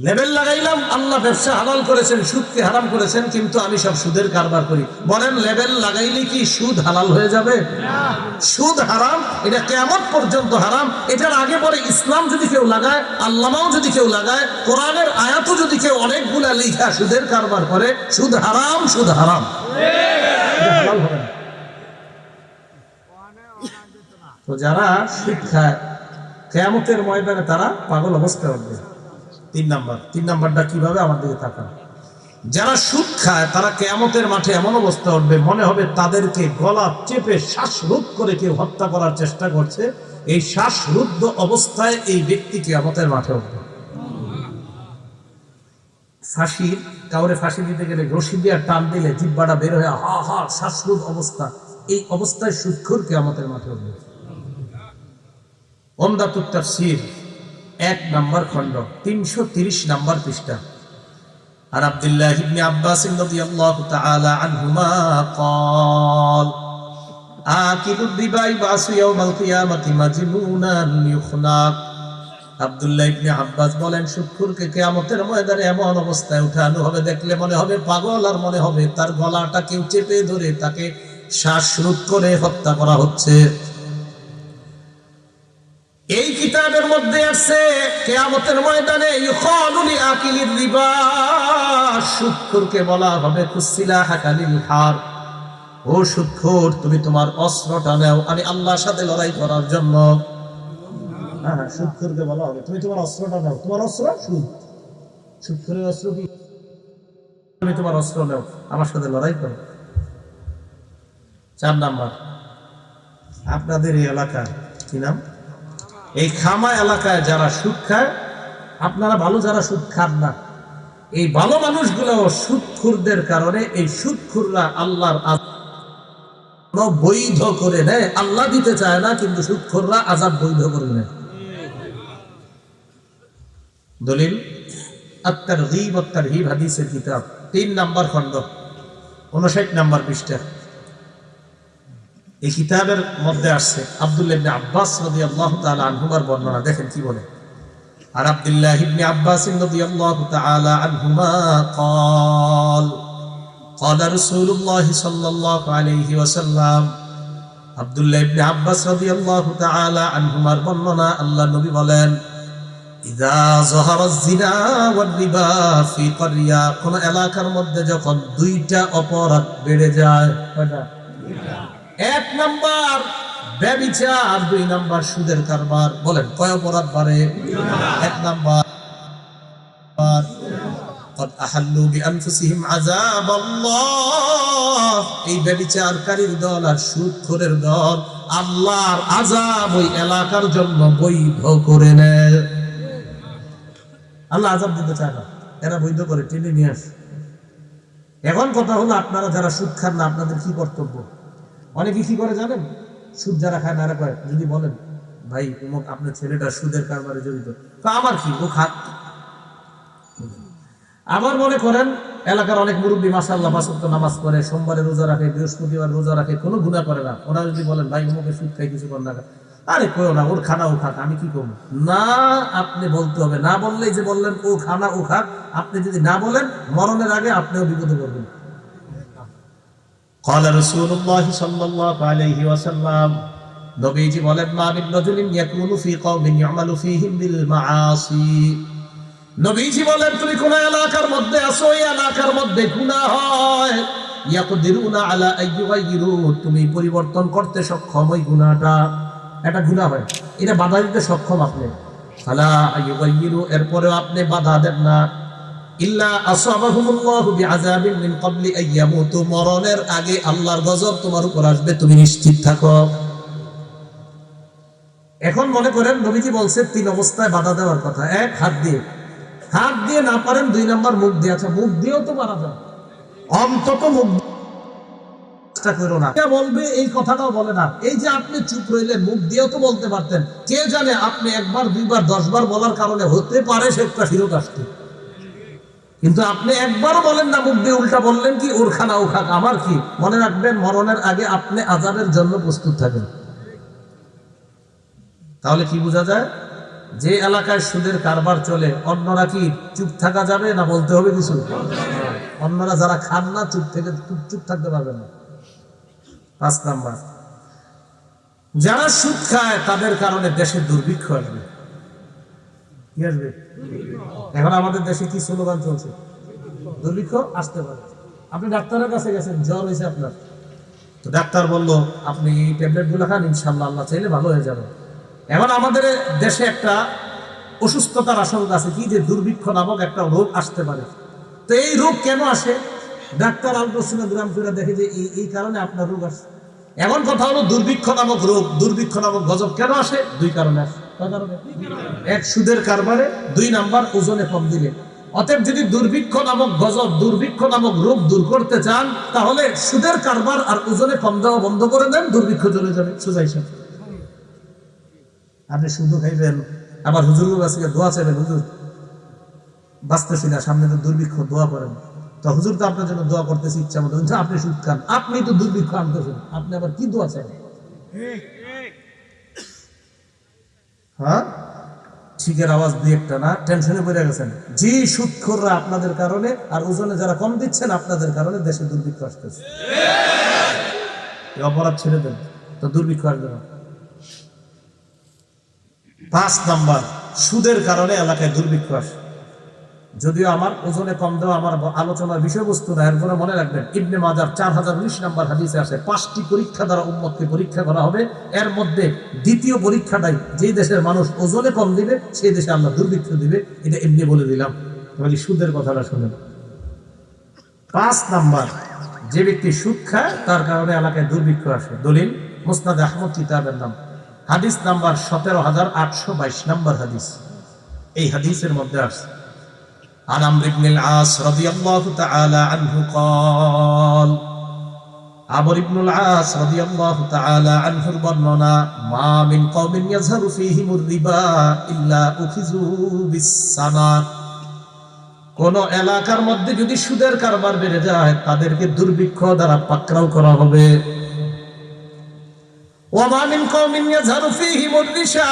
লেবেল লাগাইলাম, আল্লাহ ব্যবসা হালাল করেছেন, সুদকে হারাম করেছেন, কিন্তু আমি সব সুদের কারবার করি। বলেন লেবেল লাগাইলে কি সুদ হালাল হয়ে যাবে? সুদ হারাম, এটা কিয়ামত পর্যন্ত হারাম। এটার আগে পরে ইসলাম যদি কেউ লাগায়, আল্লামাও যদি কেউ লাগায়, কোরআনের আয়াতও যদি কেউ অনেকগুলা লিখা সুদের কারবার করে, সুদ হারাম, সুদ হারাম। তো যারা সুদ খায় কিয়ামতের ময়দানে তারা পাগল অবস্থায় উঠবে। 3 নাম্বারটা কিভাবে? আমার দিকে তাকান। যারা সুদ খায় তারা কিয়ামতের মাঠে এমন অবস্থা উঠবে মনে হবে তাদেরকে গলা চেপে শ্বাসরোধ করে কেউ হত্যা করার চেষ্টা করছে। এই শ্বাসরুদ্ধ অবস্থায় এই ব্যক্তি কিয়ামতের মাঠে উঠবে। কাউরে ফাঁসি দিতে গেলে রশি দিয়ে টান দিলে জিহ্বাটা বের হয়ে হা হা শ্বাসরোধ অবস্থা, এই অবস্থায় সুদখোর কিয়ামতের মাঠে উঠবে। উমদাতুত তাফসীর 1 নম্বর খণ্ড 330 নম্বর পৃষ্ঠা। আর আব্দুল্লাহ ইবনে আব্বাস রাদিয়াল্লাহু তাআলা আনহুমা قال আকিলুর রিবা ইবাসু ইয়াউমাল কিয়ামাতি মাজনুনান ইউখনাক। আব্দুল্লাহ ইবনে আব্বাস বলেন, সুদখোরকে কিয়ামতের ময়দানে এমন অবস্থায় উঠানো হবে, দেখলে মনে হবে পাগল, আর মনে হবে তার গলাটা কেউ চেপে ধরে তাকে শ্বাসরোধ করে হত্যা করা হচ্ছে। এই কিতাবের মধ্যে আছে কিয়ামতের ময়দানে ইউকালু লিআকিলির রিবা, সুদখোরকে বলা হবে কুসিলাহাকা লিল হার, ও সুদখোর তুমি তোমার অস্ত্রটা নাও আমি আল্লাহর সাথে লড়াই করার জন্য। হ্যাঁ, সুদখোরকে বলা হবে তুমি তোমার অস্ত্রটা নাও। তোমার অস্ত্র সুদ। সুদখোরের অস্ত্র কি? তুমি তোমার অস্ত্র নাও, আমার সাথে লড়াই করো। 4 নাম্বার, আপনাদের এই এলাকা কি নাম? এই খামা এলাকায় যারা সুদ খায়, আপনারা ভালো যারা সুদ খান না, এই ভালো মানুষগুলো সুদখোরদের কারণে এই সুদখোররা আল্লাহর আযাব বৈধ করে নেয়। আল্লাহ দিতে চায় না, কিন্তু সুদখোররা আযাব বৈধ করে নেয়। দলিল আত-তারগীব ওয়াত তারহিব হাদিসের কিতাব 3 নম্বর খণ্ড 59 নম্বর পৃষ্ঠা। এই কিতাবের মধ্যে আসছে আব্দুল্লাহ ইবনে আব্বাস রাদিয়াল্লাহু তাআলা আনহুমার বর্ণনা, দেখেন কি বলে। আর আব্দুল্লাহ ইবনে আব্বাস রাদিয়াল্লাহু তাআলা আনহুমা قال قال رسول الله صلى الله عليه وسلم। আব্দুল্লাহ ইবনে আব্বাস রাদিয়াল্লাহু তাআলা আনহুমার বর্ণনা, আল্লাহর নবী বলেন, ইযা যাহারাজ জিনা ওয়ার রিবা ফি ক্বরিয়া, কোন এলাকার মধ্যে যখন দুইটা অপরাধ বেড়ে যায়, কয়টা? 1 নাম্বার ব্যভিচার, 2 নাম্বার সুদের কারবার। বলেন কয় অপরাধ বাড়ে? 1 নাম্বার قد احلوا بانفسهم عذاب الله, এই ব্যভিচারকারীর দল আর সুদখোরের দল আল্লাহর আযাব ওই এলাকার জন্য বৈধ করে নেয়। আল্লাহ আযাব দিতে চায় না, এরা বৈধ করে টেনে নিয়ে আসে। এখন কথা হলো, আপনারা যারা সুদ খান না, আপনাদের কি কর্তব্য? অনেকে কি করে জানেন? সুদ যারা খায় না, এরা কয়, যদি বলেন ভাই অমুক আপনার ছেলেটা সুদের কারবারে জড়িত, তো আমার কি, ও খাক। আবার মনে করেন এলাকার অনেক মুরব্বী মাশাআল্লাহ 5 ওয়াক্ত নামাজ পড়ে, সোমবারে রোজা রাখে, বৃহস্পতিবার রোজা রাখে, কোনো গুনাহ করে না। ওনারা যদি বলেন ভাই অমুকে সুদ খাই, কিছু কর না, আরে কইও না, ওর খানা ও খাক, আমি কি করবো? না, আপনি বলতে হবে। না বললেই যে বললেন ও খানা ও খাক, আপনি যদি না বলেন মরণের আগে আপনিও বিপদে পড়বেন। قال رسول الله صلى الله عليه وسلم, নবীজি বলেন, মা মিন রাজুলিন ইয়াকুনু ফি কওমিন ইউমালু ফীহিম বিল মাআসি। নবীজি বলেন, তুমি কোন এলাকার মধ্যে আছো, এই এলাকার মধ্যে গুনাহ হয়, ইয়াকদিরুনা আলা আইয়ুগাইরু, তুমি পরিবর্তন করতে সক্ষম ওই গুনাহটা, এটা গুনাহ হয়, এটা বাধা দিতে সক্ষম আপনি। ফালা আইয়ুগাইরু, এরপরেও আপনি বাধা দেন না, ইল্লা আসাবাহুমুল্লাহু বিআযাবিন মিন ক্বাবলি আইয়ামুতু, মরণের আগে আল্লাহর গজব তোমার উপর আসবে, তুমি নিশ্চিত থাকো। এখন মনে করেন নবীজি বলছে 3 অবস্থায় বাধা দেওয়ার কথা। 1, হাত দিয়ে না পারেন। 2 নাম্বার মুখ দিয়ে। আচ্ছা, মুখ দিয়েও তো মারা যায়, অন্তত মুখ চেষ্টা করো না। কে বলবে এই কথাটাও বলে না। এই যে আপনি চুপ রইলেন, মুখ দিয়েও তো বলতে পারতেন। কে জানে আপনি 1 বার 2 বার 10 বার বলার কারণে হতে পারে সেটা ফিরত আসতে, কিন্তু আপনি একবারও বলেন না, মুখ দিয়ে উল্টা বললেন কি ওর খানা ও খাক, আমার কি। মনে রাখবেন, মরণের আগে আপনি আযাবের জন্য প্রস্তুত থাকেন। তাহলে কি বোঝা যায়? যে এলাকায় সুদের কারবার চলে, অন্যরা কি চুপ থাকা যাবে না বলতে হবে কিছু? অন্যরা যারা খান না চুপ থাকতে পারবেন না। 5 নাম্বার, যারা সুদ খায় তাদের কারণে দেশে দুর্ভিক্ষ আসবে। কি আসবে? এখন আমাদের দেশে কি স্লোগান চলছে? দুর্ভিক্ষ আসতে পারে। আপনি ডাক্তারের কাছে গেছেন, জ্বর হয়েছে আপনার, তো ডাক্তার বললো আপনি এই ট্যাবলেট গুলো খান, ইনশাল্লাহ আল্লাহ চাইলে ভালো হয়ে যাবে। এখন আমাদের দেশে একটা অসুস্থতার আশঙ্কা আছে, কি যে দুর্ভিক্ষ নামক একটা রোগ আসতে পারে। তো এই রোগ কেন আসে? ডাক্তার আলট্রাসোনোগ্রাম করে দেখে যে এই কারণে আপনার রোগ আসে। এখন কথা হলো, দুর্ভিক্ষ নামক রোগ, দুর্ভিক্ষ নামক গজব কেন আসে? 2 কারণে আসে। 1, সুদের কারবারে, 2 নাম্বার ওজনে কম দিলে। অতএব যদি দুর্ভিক্ষ নামক গজব, দুর্ভিক্ষ নামক রোগ দূর করতে চান, তাহলে সুদের কারবার আর ওজনে কম দেওয়া বন্ধ করে দেন, দুর্ভিক্ষ চলে যাবে সোজা হিসাব। আপনি শুধু খাইবেন, আবার হুজুরের কাছে দোয়া চাইবেন, হুজুর বাঁচতেছি না, সামনে তো দুর্ভিক্ষ, দোয়া করেন। তো হুজুর তো আপনার জন্য দোয়া করতেছি ইচ্ছা মতো, কিন্তু আপনি সুদ খান, আপনি তো দুর্ভিক্ষ আনতেছেন, আপনি আবার কি দোয়া চাইবেন? হ্যাঁ, ঠিকের আওয়াজ দিয়ে একটা না, টেনশনে পড়ে গেছেন। জি, সুদখোররা আপনাদের কারণে, আর ওজনে যারা কম দিচ্ছেন আপনাদের কারণে দেশে দুর্ভিক্ষ আসতেছে। এই অপরাধ ছেড়ে দেন, তো দুর্ভিক্ষ আসবে না। 5 নাম্বার, সুদের কারণে এলাকায় দুর্ভিক্ষ আসে। যদিও আমার ওজনে কম দেওয়া আমার আলোচনার বিষয়বস্তু না, এরপরে মনে রাখবেন ইবনে মাজার 4019 নম্বর হাদিসে আসে 5টি পরীক্ষা দ্বারা উম্মতকে পরীক্ষা করা হবে। এর মধ্যে দ্বিতীয় পরীক্ষাটাই, যে দেশের মানুষ ওজনে কম দিবে সেই দেশে আল্লাহ দুর্ভিক্ষ দিবে। এটা এমনি বলে দিলাম, তাহলে সুদের কথাটা শুনেন। 5 নাম্বার, যে ব্যক্তি সুদ খায় তার কারণে এলাকায় দুর্ভিক্ষ আসে। দলিল মুসনাদ আহমদ কিতাবের নাম, হাদিস নাম্বার 17822 নম্বর হাদিস। এই হাদিসের মধ্যে আসছে عن عمرو بن العاص رضي الله تعالى عنه قال عمرو بن العاص رضي الله تعالى عنه বর্ণনা ما من قوم يظهر فيهم الربا إلا أخذوا بالسنة। কোন এলাকার মধ্যে যদি সুদের কারবার বেড়ে যায় তাদেরকে দুর্ভিক্ষ দ্বারা পাকড়াও করা হবে। ওয়া মিন কওমিন ইয়াযহারু ফীহিমুর রিশা,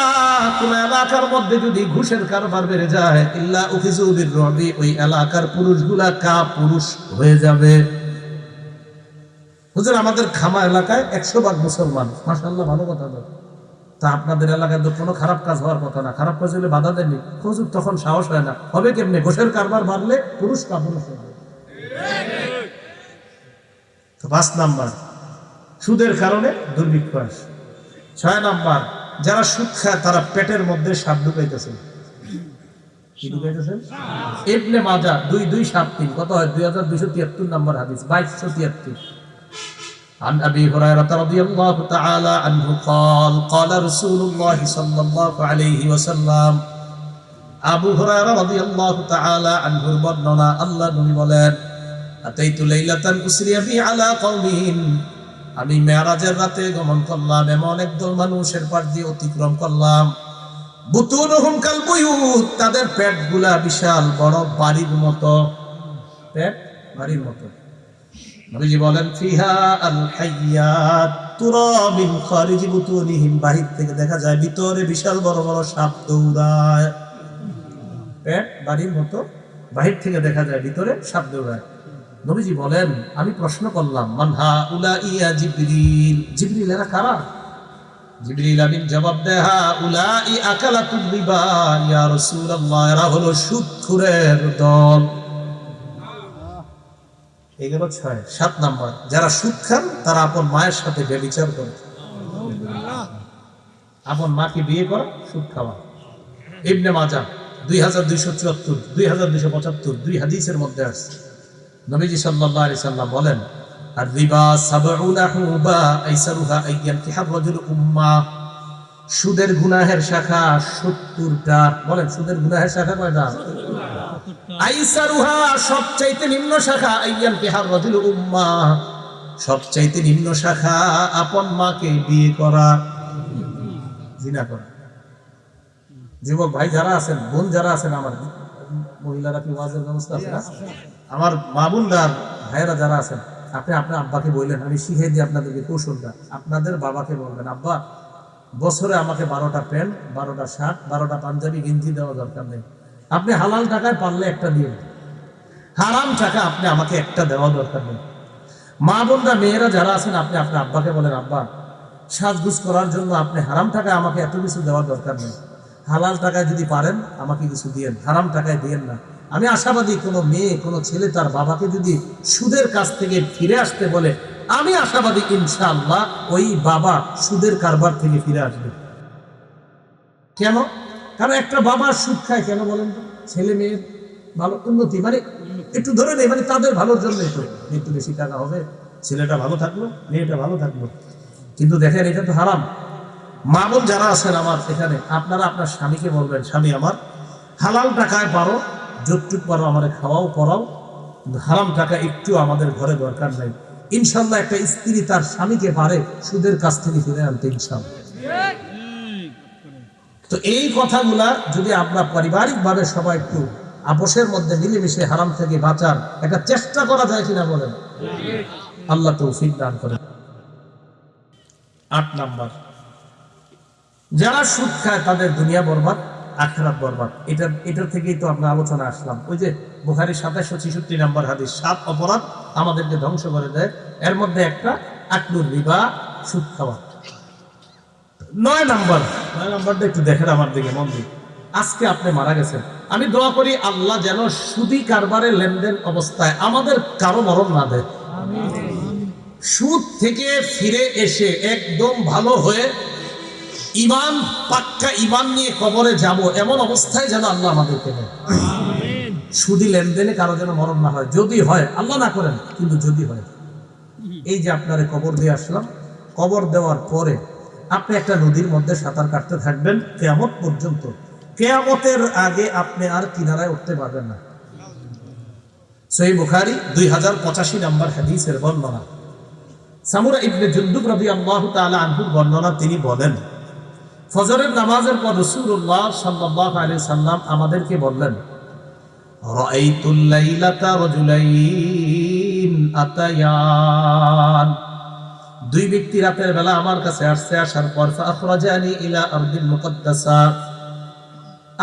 কোন এলাকার মধ্যে যদি ঘুষের কারবার বেড়ে যায় ইল্লা উখিযু বির-রুবি, ওই এলাকার পুরুষগুলা কাপুরুষ হয়ে যাবে। হুজুর আমাদের খামা এলাকায় 100% মুসলমান, মাশাআল্লাহ, ভালো কথা। তা আপনাদের এলাকায় তো কোনো খারাপ কাজ হওয়ার কথা না, খারাপ কাজ হলে বাধা দেননি, হুজুর তখন সাহস হয় না, হবে কেমনে? ঘুষের কারবার বাড়লে পুরুষ কাপুরুষ হবে। তো 5 নাম্বার, সুদের কারণে দুর্ভিক্ষ আসে। 6 নাম্বার, যারা সুদ খায় তারা পেটের মধ্যে সাপ ঢুকাইতেছে। কি ঢুকাইতেছেন? ইবনে মাজাহ 2273, কত হয়? 2273 নম্বর হাদিস, 2273। عن أبي هريرة رضي الله تعالى عنه قال قال رسول الله صلى الله عليه وسلم আবু হুরায়রা রাদিয়াল্লাহু তাআলা আনহুর বর্ণনা, আল্লাহ নবী বলেন আতাইতু লাইলাতান উসরিয়া বি আলা কওমিন, আমি মেরাজের রাতে গমন করলাম, এমন একদল মানুষের পাশ দিয়ে অতিক্রম করলাম। বুতুনুহুম কাল বুয়ুত, তাদের পেটগুলা বিশাল বড় বাড়ির মতো, পেট বাড়ির মতো। নবীজি বলেন ফিহা আল হাইয়াত তুরা মিন খারিজি বুতুনিহিম, বাহির থেকে দেখা যায় ভিতরে বিশাল বড় বড় সাপ দৌড়ায়। পেট বাড়ির মতো, বাহির থেকে দেখা যায় ভিতরে সাপ দৌড়ায়। নবীজি বলেন আমি প্রশ্ন করলাম মান হাউলাই ইয়া জিবরিল, জিবরিল এরা কারা? জিবরিল আমিন জবাব দেয় হাউলাই আকালাতুর রিবা ইয়া রাসূলুল্লাহ, এরা হলো সুদখোরের দল। এগুলো 6। 7 নাম্বার, যারা সুদ খান তারা আপন মায়ের সাথে ব্যভিচার করে। আপন মাকে বিয়ে করা, সুদ খাওয়া। ইবনে মাজাহ 2274, 2275 দুই হাদিসের মধ্যে আছে। নবীজি সাল্লাল্লাহু আলাইহি সাল্লাম বলেন আর রিবা সাবউনা হুবা আইসারুহা আইয়ান কিহার রাজুল উম্মাহ, সুদের গুনাহের শাখা 70টা। বলেন সুদের গুনাহের শাখা কয়টা? আইসারুহা সবচাইতে নিম্ন শাখা, আইয়ান কিহার রাজুল উম্মাহ সবচাইতে নিম্ন শাখা আপন মাকে বিয়ে করা, জিনা করা। যুবক ভাই যারা আছেন, বোন যারা আছেন, আমার মহিলারা কি ওয়াজের ব্যবস্থা আছে না? আমার মা বোনরা ভাইয়েরা যারা আছেন, আপনি আপনার আব্বাকে বললেন, আমি শিখিয়ে দিই আপনাদেরকে কৌশলটা। আপনাদের বাবাকে বলবেন আব্বা বছরে আমাকে 12টা প্যান্ট, 12টা শার্ট, 12টা পাঞ্জাবি গেঞ্জি দেওয়া দরকার নেই, আপনি হালাল টাকায় পারলে একটা দিন, হারাম টাকা আপনি আমাকে একটা দেওয়া দরকার নেই। মা বোনরা মেয়েরা যারা আছেন, আপনি আপনার আব্বাকে বলেন আব্বা সাজগুজ করার জন্য আপনি হারাম টাকায় আমাকে এত কিছু দেওয়ার দরকার নেই, হালাল টাকায় যদি পারেন আমাকে কিছু দিয়েন, হারাম টাকায় দিয়েন না। আমি আশাবাদী কোনো মেয়ে কোনো ছেলে তার বাবাকে যদি সুদের কাছ থেকে ফিরে আসতে বলে, আমি আশাবাদী ইনশাআল্লাহ ওই বাবা সুদের কারবার থেকে ফিরে আসবে। কেন? কারণ একটা বাবা সুদ খায় কেন বলেন তো? ছেলে মেয়ের ভালো উন্নতি, মানে একটু ধরে নেই, মানে তাদের ভালোর জন্যই তো। একটু বেশি টাকা হবে, ছেলেটা ভালো থাকলো, মেয়েটা ভালো থাকলো। কিন্তু দেখেন এটা তো হারাম। মা বোন যারা আছেন আমার এখানে, আপনারা আপনার স্বামীকে বলবেন স্বামী আমার হালাল টাকায় পারো, যতটুক পারো আমারে খাওয়াও পড়াও, হারাম টাকা একটু আমাদের ঘরে দরকার নাই। ইনশাল্লাহ একটা স্ত্রী তার স্বামীকে পারে সুদের কাছ থেকে ফিরে আনতে, ইনশাল্লাহ। তো এই কথাগুলা যদি আমরা পারিবারিকভাবে সবাই একটু আপোষের মধ্যে মিলেমিশে হারাম থেকে বাঁচার একটা চেষ্টা করা যায় কিনা বলেন? আল্লাহ তৌফিক দান করেন। 8 নাম্বার, যারা সুদ খায় তাদের দুনিয়া বরবাদ, আখিরাত বরবাদ। এটা থেকেই তো আমরা আলোচনা আসলাম। ওই যে বুখারী 2766 নম্বর হাদিস, 7 অপরাধ আমাদেরকে ধ্বংস করে দেয়, এর মধ্যে একটা আকলুর রিবা, সুদ খাওয়া। 9 নাম্বারটা একটু দেখেন আমার দিকে মন দিয়ে। আজকে আপনি মারা গেছেন, আমি দোয়া করি আল্লাহ যেন সুদি কারবারে লেনদেন অবস্থায় আমাদের কারো মরণ না দেয়। সুদ থেকে ফিরে এসে একদম ভালো হয়ে ইমান, পাক্কা ইমান নিয়ে কবরে যাব, এমন অবস্থায় যেন আল্লাহ আমাদেরকে দেয়। সুদি লেনদেনে কারো যেন মরণ না হয়। যদি হয়, আল্লাহ না করেন, কিন্তু যদি হয়, এই যে আপনারে কবর দিয়ে আসলাম, কবর দেওয়ার পরে আপনি একটা নদীর মধ্যে সাঁতার কাটতে থাকবেন কিয়ামত পর্যন্ত। কিয়ামতের আগে আপনি আর কিনারায় উঠতে পারবেন না। সহিহ বুখারী 2085 নম্বর হাদিসের বর্ণনা। সামুরা ইবনে জুনদুব রাদিয়াল্লাহু তাআলা আনহু বর্ণনা, তিনি বলেন, ফজরের নামাজের পর রাসূলুল্লাহ সাল্লাল্লাহু আলাইহি সাল্লাম আমাদেরকে বললেন, রাআইতুল লাইলাতা রাজুলাইন আতায়ান, দুই ব্যক্তি রাতের বেলা আমার কাছে আসছে, আসার পর ফাখরাজানি ইলা আরদিল মুকদ্দাসা,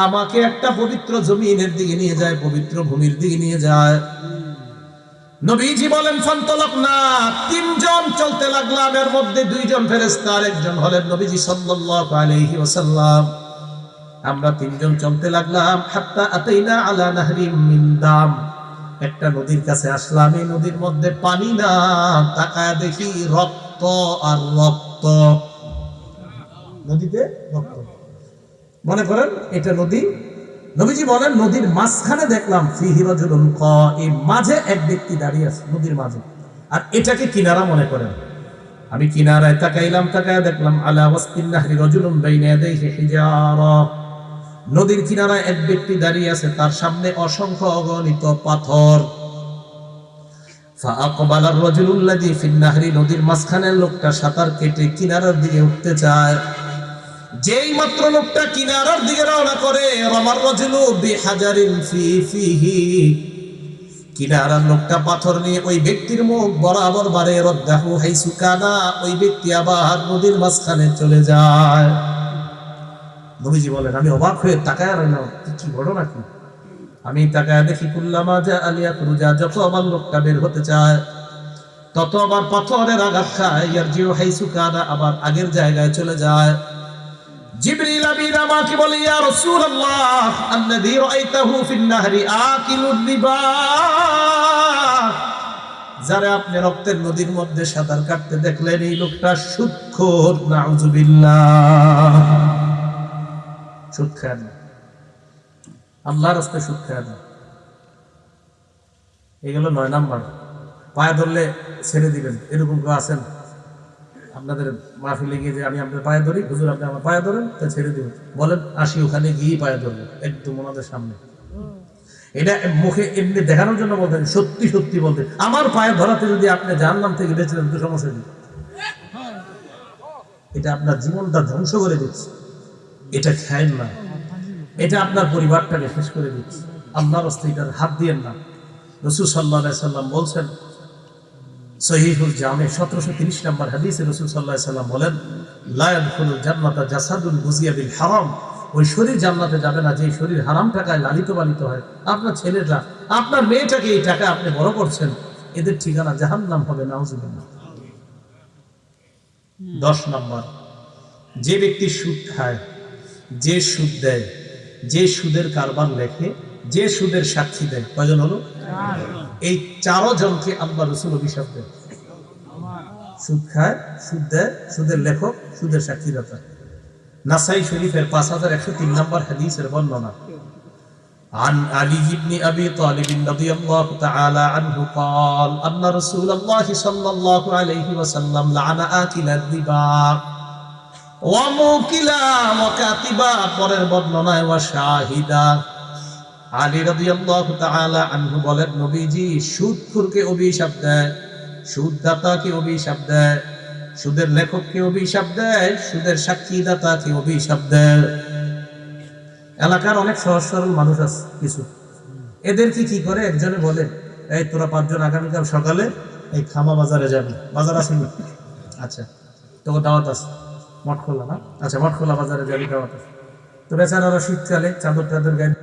আমাকে একটা পবিত্র জমিনের দিকে নিয়ে যায়, পবিত্র ভূমির দিকে নিয়ে যায়। নবীজি বলেন, ফান্তলাকনা, তিনজন চলতে লাগলাম, এর মধ্যে দুইজন ফেরেশতা, একজন হলেন নবীজি সাল্লাল্লাহু আলাইহি ওয়াসাল্লাম। আমরা তিনজন চলতে লাগলাম, হাত্তা আতাইনা আলা নাহরিম মিন দাম, একটা নদীর কাছে আসলাম, এই নদীর মধ্যে পানি না, তাকায় দেখি রক্ত আর রক্ত, নদীতে রক্ত। মনে করেন এটা নদী। নবীজি বলেন, নদীর মাঝখানে দেখলাম ফিহি রাজুলুন কাইম, মাঝে এক ব্যক্তি দাঁড়িয়ে আছে নদীর মাঝে, আর এটাকে কিনারা মনে করেন। আমি কিনারায় তাকাইলাম, তাকায় দেখলাম আলা ওয়াসতিন নাহরি রাজুলুন বাইনা ইয়াদাইহি হিজারা, নদীর কিনারায় এক ব্যক্তি দাঁড়িয়ে আছে, তার সামনে অসংখ্য অগণিত পাথর। ফাআকবালা আর-রাজুলুল লাযী ফিন নাহরি, নদীর মাঝখানের লোকটা সাঁতার কেটে কিনারার দিকে উঠতে চায়। যেই মাত্র লোকটা কিনারার দিকে রওনা করে, রামার রাজুলু বিহাজারিন ফিহি, কিনারার লোকটা পাথর নিয়ে ওই ব্যক্তির মুখ বরাবর বারে, রদ্দাহু হাইসু কানা, ওই ব্যক্তি আবার নদীর মাঝখানে চলে যায়। নবীজি বলেন, আমি অবাক হয়ে তাকায় রইলাম, কি ঘটনা কি? আমি তাকায় দেখি কুল্লামা জা আলিয়াতুজা, যত আমার লোকটা বের হতে চায় তত আবার পাথরের আঘাত খায়, ইয়ারজিউ হাইসু কানা, আবার আগের জায়গায় চলে যায়। জিবরিল আমিন আমাকে বলে, ইয়া রাসূলুল্লাহ, আল্লাযী রাআইতাহু ফিন নাহরি আকিলুর রিবা, যারা আপনি রক্তের নদীর মধ্যে সাঁতার কাটতে দেখলেন, এই লোকটা সুদখোর, নাউযুবিল্লাহ। সুদ খায় না, আল্লাহর রাস্তায় সুদ খায় না। এগুলো 9 নাম্বার। পায়ে ধরলে ছেড়ে দিবেন, এরকম কেউ আছেন আপনাদের মাহফিলে গিয়ে যে আমি আপনার পায়ে ধরি, হুজুর আপনি আমার পায়ে ধরেন, তা ছেড়ে দিবেন? বলেন, আসি ওখানে গিয়ে পায়ে ধরবো একদম ওনাদের সামনে। এটা মুখে এমনি দেখানোর জন্য বলতেন, সত্যি সত্যি বলতেন, আমার পায়ে ধরাতে যদি আপনি জাহান্নাম থেকে বেঁচে যান তো সমস্যা নেই। এটা আপনার জীবনটা ধ্বংস করে দিচ্ছে। এটা খায়েন না, এটা আপনার পরিবারটাকে শেষ করে দিচ্ছে। আল্লাহর রাস্তায় এটার হাত দিয়েন না। রাসূল সাল্লাল্লাহু আলাইহি সাল্লাম বলছেন, সহিহুল জামে 1730 নম্বর হাদিসে রাসূল সাল্লাল্লাহু আলাইহি সাল্লাম বলেন, লা ইয়াদখুলুল জান্নাতা জাসাদুন গুজিয়া বিল হারাম, ওই শরীর জান্নাতে যাবে না যে শরীর হারাম টাকায় লালিত পালিত হয়। আপনার ছেলেরা, আপনার মেয়েটাকে এই টাকা আপনি বড় করছেন, এদের ঠিকানা জাহান্নাম হবে, নাউযুবিল্লাহ। 10 নম্বর, যে ব্যক্তি সুদ খায়, যে সুদ দেয়, যে সুদের কারবার লেখে, যে সুদের সাক্ষী দেয়, কয়জন হলো? এই 4 জনকে আল্লাহ রাসূল অভিশাপ দেন। সুদ খায়, সুদ দেয়, সুদের লেখক, সুদের সাক্ষীদাতা। নাসাই শরীফের 5103 নম্বর হাদিসের বর্ণনা। عن علي بن أبي طالب رضي الله تعالى عنه قال أن رسول الله صلى الله عليه وسلم لعن آكل الربا وموكلا وكاتبا পরের বর্ণনায় وشاهدا। আলী রাদিয়াল্লাহু তাআলা আনহু বলেন, নবীজি সুদখোরকে অভিশাপ দেয়, সুদদাতাকে অভিশাপ দেয়, সুদের লেখককে অভিশাপ দেয়, সুদের সাক্ষীদাতাকে অভিশাপ দেয়। এলাকার অনেক সহজ সরল মানুষ আছে কিছু, এদেরকে কি করে একজনে বলে, এই তোরা 5 জন আগামীকাল সকালে এই খামা বাজারে যাবি, বাজার আছে না? আচ্ছা, তোকে দাওয়াত আছে, মঠখোলা না? আচ্ছা, মঠখোলা বাজারে যাবি, দাওয়াত আছে। তো বেচারারা শীতকালে চাদর টাদর গায়ে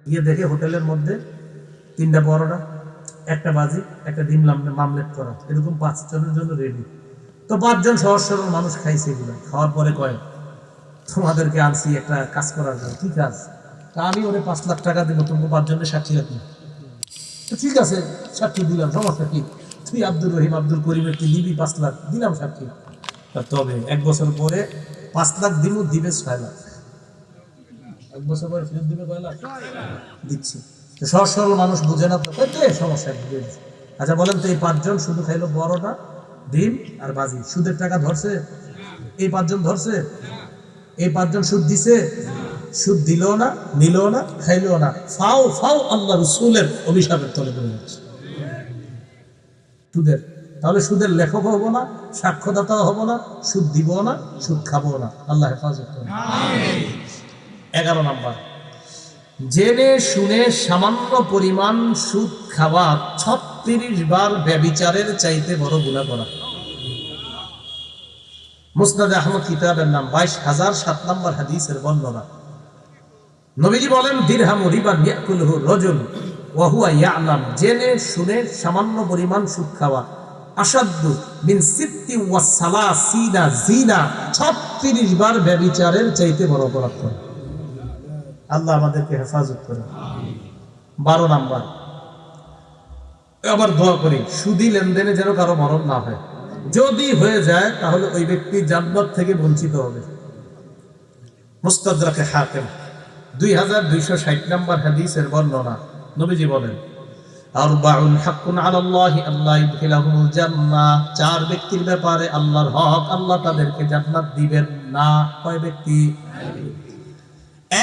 গিয়ে দেখে হোটেলের মধ্যে 3টা পরোটা, 1টা বাজি, 1টা ডিম মামলেট করা, এরকম 5 জনের জন্য রেডি। তো 5 জন সহজ সরল মানুষ খাইছে এগুলো। খাওয়ার পরে কয়, তোমাদেরকে আনছি একটা কাজ করার জন্য। কি কাজ? তা আমি ওরে 5 লাখ টাকা দিব, তোমাকে 5 জনের সাক্ষী রাখবো। তো ঠিক আছে, সাক্ষী দিলাম, সমস্যা কি? তুই আব্দুর রহিম আব্দুল করিমের তুই নিবি 5 লাখ, দিলাম সাক্ষী। তবে 1 বছর পরে 5 লাখ দিব, দিবে 6 লাখ। 1 বছর পরে ফেরত দিবে কয় লাখ? দিচ্ছি। তো সহজ সরল মানুষ বুঝে না, তো সমস্যা বুঝে। আচ্ছা বলেন তো, এই 5 জন শুধু খাইলো বড়টা, ডিম আর বাজি, সুদের টাকা ধরছে? এই 5 জন ধরছে? এই 5 জন সুদ দিছে? সুদ দিল না, নিল না, খাইল না, ফাও ফাও আল্লাহ রাসূলের অভিশাপের তলে পড়ে যাচ্ছে সুদের। তাহলে সুদের লেখক হবো না, সাক্ষ্যদাতা হবো না, সুদ দিব না, সুদ খাবো না। আল্লাহ হেফাজত করুন। 11 নাম্বার, জেনে শুনে সামান্য পরিমাণ সুদ খাওয়া 36 বার ব্যভিচারের চাইতে বড় গুনাহ করা। মুসনাদ আহমদ কিতাবের নাম 22007 নম্বর হাদিসের বর্ণনা। নবীজি বলেন, দিরহামু রিবা ইয়াকুলহু রাজুল ওয়া হুয়া ইয়ালাম, জেনে শুনে সামান্য পরিমাণ সুদ খাওয়া আসাদ্দু মিন সিত্তি ওয়া সালাসিনা জিনা, 36 বার ব্যভিচারের চাইতে বড় অপরাধ করে। আল্লাহ আমাদেরকে হেফাজত করে। 12 নাম্বার, আবার দোয়া করি সুদী লেনদেনে যেন কারো মরণ না হয়। যদি হয়ে যায় তাহলে ওই ব্যক্তি জান্নাত থেকে বঞ্চিত হবে। মুস্তাদরাকে হাকিম 2260 নম্বর হাদিসের বর্ণনা। নবীজি বলেন, আরবাউন হাক্কুন আলাল্লাহি আল্লাহ ইদখিলাহুমুল জান্নাহ, 4 ব্যক্তির ব্যাপারে আল্লাহর হক, আল্লাহ তাদেরকে জান্নাত দিবেন না। কয় ব্যক্তি?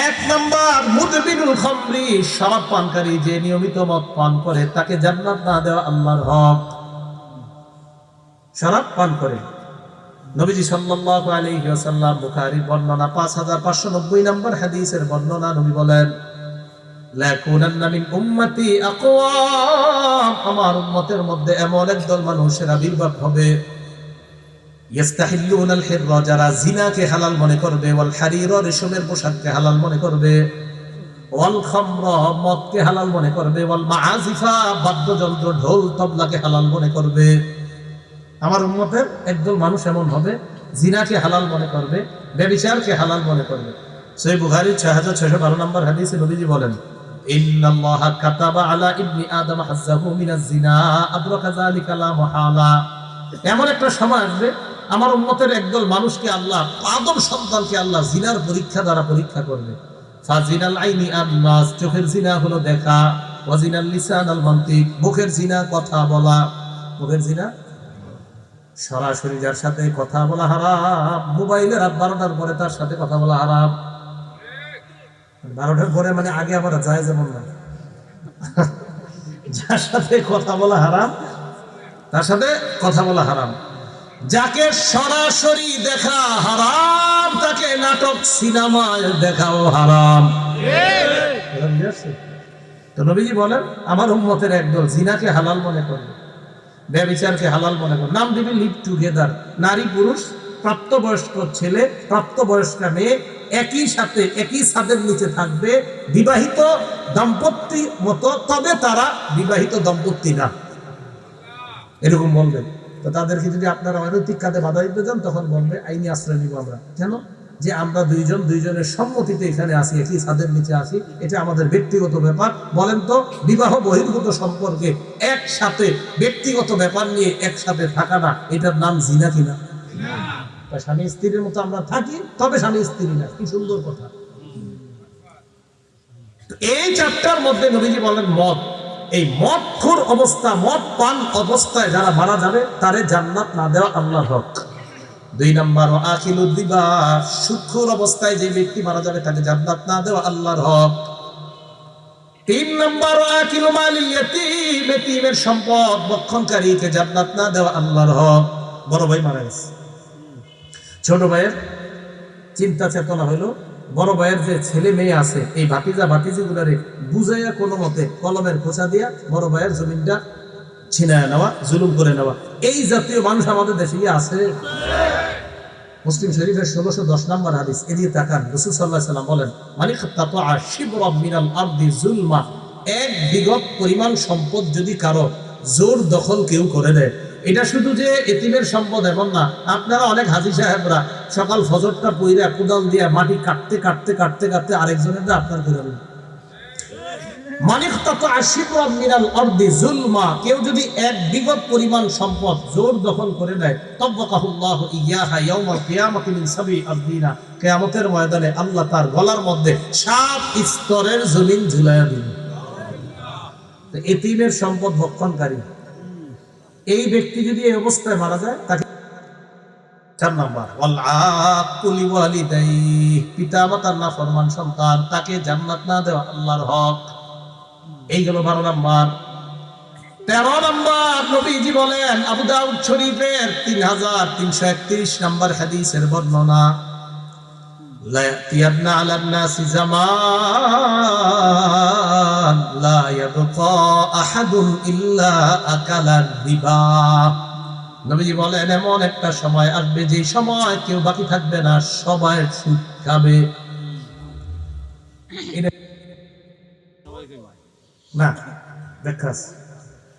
1 নাম্বার, মুদবিনুল খামরি, শরাব পানকারী, যে নিয়মিত মদ পান করে তাকে জান্নাত না দেওয়া আল্লাহর হক। শরাব পান করে। নবীজি সাল্লাল্লাহু আলাইহি ওয়াসাল্লাম, বুখারীর বর্ণনা 5590 নম্বর হাদিসের বর্ণনা। নবী বলেন, লা কুনান্না মিন উম্মতি আকওয়াম, আমার উম্মতের মধ্যে এমন একদল মানুষের আবির্ভাব হবে, ইস্তাহিল্লুনাল হিররা, যারা জিনাকে হালাল মনে করবে, ওয়াল হারিরা, রেশমের পোশাককে হালাল মনে করবে, ওয়াল খামরা, মদকে হালাল মনে করবে, ওয়াল মাআজিফা, বাদ্যযন্ত্র ঢোল তবলাকে হালাল মনে করবে। আমার উম্মতের একদল মানুষ এমন হবে, জিনাকে হালাল মনে করবে, ব্যভিচারকে হালাল মনে করবে। সহিহ বুখারী 6612 নম্বর হাদিসে নবীজি বলেন, ইন্নাল্লাহা কাতাবা আলা ইবনি আদম হাজ্জাহু মিনাজ জিনা আদরাকা যালিকা লা মুহালা। এমন একটা সময় আসবে, আমার উম্মতের একদল মানুষকে আল্লাহ, আদম সন্তানকে আল্লাহ জিনার পরীক্ষা দ্বারা পরীক্ষা করবে। ফাজিনাল আইনি আন-নাস, চোখের জিনা হলো দেখা, ওয়াজিনাল লিসান আল মানতিক, মুখের জিনা কথা বলা। মুখের জিনা সরাসরি যার সাথে কথা বলা হারাম। মোবাইলে রাত 12টার পরে তার সাথে কথা বলা হারাম। 12টার পরে মানে আগে আবার যায় যেমন না, যার সাথে কথা বলা হারাম তার সাথে কথা বলা হারাম। যাকে সরাসরি দেখা হারাম, তাকে নাটক সিনেমায় দেখাও হারাম। তো নবীজি বলেন, আমার উম্মতের একদল জিনাকে হালাল মনে করবে, ব্যভিচারকে হালাল মনে করবে। নাম দিবি লিভ টুগেদার, নারী পুরুষ, প্রাপ্তবয়স্ক ছেলে, প্রাপ্তবয়স্ক মেয়ে একই সাথে একই ছাদের নিচে থাকবে, বিবাহিত দম্পতি মতো, তবে তারা বিবাহিত দম্পতি না, এরকম বলবেন। তো তাদেরকে যদি আপনারা অনৈতিক কাজে বাধা দিতে যান, তখন বলবে আইনি আশ্রয় নিব আমরা। কেন? যে আমরা দুইজনের সম্মতিতে এখানে আসি, একই ছাদের নিচে আসি, এটা আমাদের ব্যক্তিগত ব্যাপার। বলেন তো, বিবাহ বহির্ভূত সম্পর্কে একসাথে ব্যক্তিগত ব্যাপার নিয়ে একসাথে থাকা না, এটার নাম জিনা কিনা? স্বামী স্ত্রীর মতো আমরা থাকি, তবে স্বামী স্ত্রী না। কি সুন্দর কথা। এই চ্যাপ্টার মধ্যে নবীজি বলেন, মদ, এই মদখোর অবস্থা, মদ পান অবস্থায় যারা মারা যাবে, তারে জান্নাত না দেওয়া আল্লাহর হক। 2 নাম্বার, আকিলুদ রিবা, সুদখোর অবস্থায় যে ব্যক্তি মারা যাবে তাকে জান্নাত না দেওয়া আল্লাহর হক। 3 নাম্বার, আকিলু মালিল ইয়াতীম, এতিমের সম্পদ ভক্ষণকারীকে জান্নাত না দেওয়া আল্লাহর হক। বড় ভাই মারা গেছে, ছোট ভাইয়ের চিন্তা চেতনা হলো বড় ভাইয়ের যে ছেলে মেয়ে আছে এই ভাতিজা ভাতিজিগুলারে বুঝাইয়া কোনো মতে কলমের খোঁচা দিয়া বড় ভাইয়ের জমিনটা ছিনায় নেওয়া, জুলুম করে নেওয়া, এই জাতীয় মানুষ আমাদের দেশে আছে। মুসলিম শরীফের 1610 নম্বর হাদিস, এদিকে তাকান। রাসূল সাল্লাল্লাহু আলাইহি ওয়াসাল্লাম বলেন, মানি খাত্তাতা শিবরাম মিনাল আরদি জুলমা, এক বিঘত পরিমাণ সম্পদ যদি কারো জোর দখল কেউ করে দেয়, এটা শুধু যে এতিমের সম্পদ এমন না। আপনারা অনেক হাজী সাহেবরা সকাল ফজরটা পইরা কোদাল দিয়ে মাটি কাটতে কাটতে কাটতে কাটতে আরেকজনের আপনার করে দেন। কেউ যদি এক বিঘত পরিমাণ সম্পদ জোর দখল করে নেয়, কিয়ামতের ময়দানে আল্লাহ তার গলার মধ্যে 7 স্তরের জমিন ঝুলাইয়া দিবেন। এতিমের সম্পদ ভক্ষণকারী এই ব্যক্তি যদি এই অবস্থায় মারা যায়, তাকে 4 নাম্বার পিতা মাতার নাফরমান সন্তান, তাকে জান্নাত না দেওয়া আল্লাহর হক। এই গেল 12 নাম্বার। 13 নাম্বার নবীজি বলেন, আবু দাউদ শরীফের 3331 নাম্বার হাদিসের বর্ণনা, লা ইয়াতিয়ানা আলান নাসি জামান লা ইয়াবকা আহাদুন ইল্লা আকালা রিবা। নবীজি বলেন, এমন একটা সময় আসবে যে সময় কেউ বাকি থাকবে না, সবাই সুদ খাবে। না দেখাস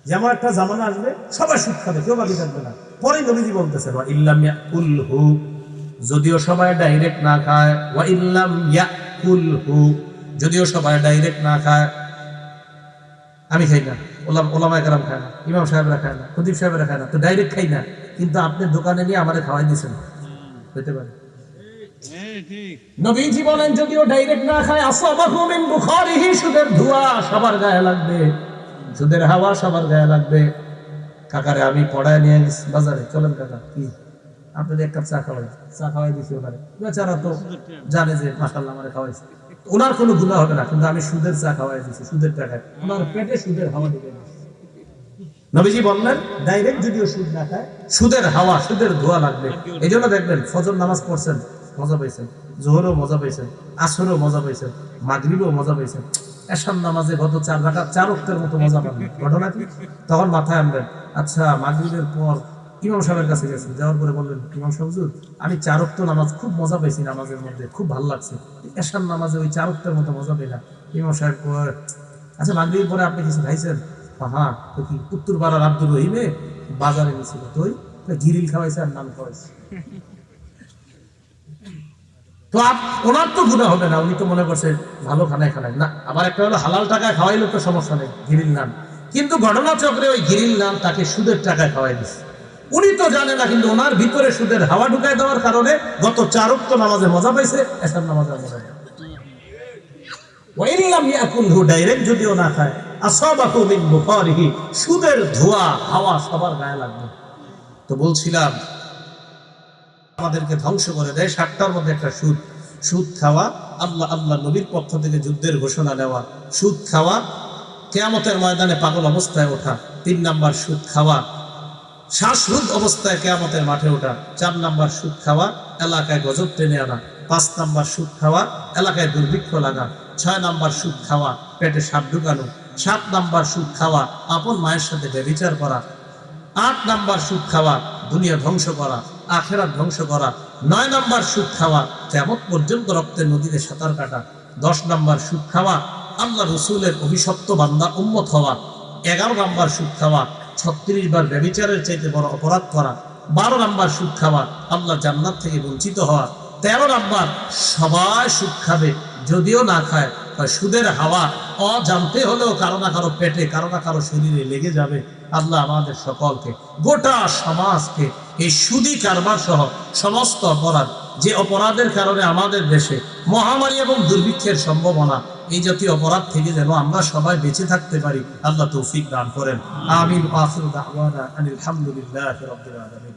যেমন একটা জামানা আসবে সবাই সুদ খাবে, কেউ বাকি থাকবে না। পরে নবীজি বলতেছেন, ওয়া ইল্লাম ইয়াকুলহু, যদিও সবাই ডাইরেক্ট না খায়, ওয়া ইল্লাম ইয়াকুলহু, যদিও সবাই ডাইরেক্ট না খায়। আমি খাই না, ওলামায়ে কেরাম খায় না, ইমাম সাহেবরা খায় না, খতিব সাহেবরা খায় না, তো ডাইরেক্ট খাই না, কিন্তু আপনি দোকানে নিয়ে আমারে খাওয়াই দিয়েছেন, হইতে পারে। নবীজি বলেন, যদিও ডাইরেক্ট না খায়, আসাবাহু মিন বুখারিহি, সুদের ধোঁয়া সবার গায়ে লাগবে, সুদের হাওয়া সবার গায়ে লাগবে। কাকারে আমি পড়ায় নিয়ে গেছি বাজারে, চলেন কাকা, কি আপনাদের এক কাপ চা খাওয়াই দিছি ওনারে। বেচারা তো জানে যে মাশাআল্লাহ আমারে খাওয়াইছে, ওনার কোনো গুনাহ হবে না, কিন্তু আমি সুদের চা খাওয়াই দিছি, সুদের টাকায়, ওনার পেটে সুদের হাওয়া ঢুকে গেছে। নবীজি বললেন, ডাইরেক্ট যদিও সুদ না খায়, সুদের হাওয়া সুদের ধোঁয়া লাগবে। এই জন্য দেখবেন ফজর নামাজ পড়ছেন, মজা পাইছেন, জোহরও মজা পাইছেন, আসরও মজা পাইছেন, মাগরিবও মজা পাইছেন, এশার নামাজে গত 4 রাকাত 4 ওয়াক্তের মতো মজা পাবেন। ঘটনা কি? তখন মাথায় আনবেন, আচ্ছা মাগরিবের পর ইমাম সাহেবের কাছে গেছেন, যাওয়ার পরে বললেন, ইমাম সাহেব হুজুর, আমি 4 ওয়াক্ত নামাজ খুব মজা পাইছি, নামাজের মধ্যে খুব ভালো লাগছে, এশার নামাজে ওই 4 ওয়াক্তের মতো মজা পাই না। ইমাম সাহেব কয়, আচ্ছা মাগরিবের পরে আপনি কিছু খাইছেন? হ্যাঁ। তো কি উত্তর পাড়ার আব্দুর রহিমে বাজারে গেছিল, তো গিরিল খাওয়াইছে আর নাম খাওয়াইছে। তো ওনার তো গুনাহ হবে না, উনি তো মনে করছে ভালো খানায় খানায় না। আবার একটা হলো হালাল টাকায় খাওয়াইলে তো সমস্যা নেই, গিরিল নাম, কিন্তু ঘটনা চক্রে ওই গিরিল নাম তাকে সুদের টাকায় খাওয়াই দিচ্ছে। উনি তো জানে না, কিন্তু ওনার ভিতরে সুদের হাওয়া ঢুকাই দেওয়ার কারণে গত 4 ওয়াক্ত নামাজে মজা পাইছে, এশার নামাজে মজা পাইছে। ওয়া ইল্লাম ইয়াকুলহু, ডাইরেক্ট যদিও না খায়, আসাবাহু মিন বুখারিহি, সুদের ধোঁয়া হাওয়া সবার গায়ে লাগবে। তো বলছিলাম আমাদেরকে ধ্বংস করে দেয় 7টার মধ্যে একটা সুদ। সুদ খাওয়া, আল্লাহ নবীর পক্ষ থেকে যুদ্ধের ঘোষণা দেওয়া, সুদ খাওয়া, কিয়ামতের ময়দানে পাগল অবস্থায় ওঠা। 3 নাম্বার সুদ খাওয়া, শ্বাসরোধ অবস্থায় কিয়ামতের মাঠে ওঠা। 4 নাম্বার সুদ খাওয়া, এলাকায় গজব টেনে আনা। 5 নাম্বার সুদ খাওয়া, এলাকায় দুর্ভিক্ষ লাগা। 6 নাম্বার সুদ খাওয়া, পেটে সাপ ঢুকানো। 7 নাম্বার সুদ খাওয়া, আপন মায়ের সাথে ব্যভিচার করা। 8 নাম্বার সুদ খাওয়া, দুনিয়া ধ্বংস করা, আখিরাত ধ্বংস করা। 9 নাম্বার সুদ খাওয়া, কিয়ামত পর্যন্ত রক্তের নদীতে সাঁতার কাটা। 10 নাম্বার সুদ খাওয়া, আল্লাহ রাসূলের অভিশপ্ত বান্দা উম্মত হওয়া। 11 নাম্বার সুদ খাওয়া, 36 বার ব্যভিচারের চাইতে বড় অপরাধ করা। 12 নাম্বার সুদ খাওয়া, আল্লাহ জান্নাত থেকে বঞ্চিত হওয়া। 13 নাম্বার, সবাই সুদ খাবে, যদিও না খায়, সুদের হাওয়া অজান্তে হলেও কারো না কারো পেটে, কারো না কারো শরীরে লেগে যাবে। আল্লাহ আমাদের সকলকে, গোটা সমাজকে এই সুদী কারবার সহ সমস্ত অপরাধ, যে অপরাধের কারণে আমাদের দেশে মহামারী এবং দুর্ভিক্ষের সম্ভাবনা, এই জাতীয় অপরাধ থেকে যেন আমরা সবাই বেঁচে থাকতে পারি, আল্লাহ তৌফিক দান করেন। আমিন। আখিরু দাওয়ানা আনিল হামদুলিল্লাহি রাব্বিল আলামিন।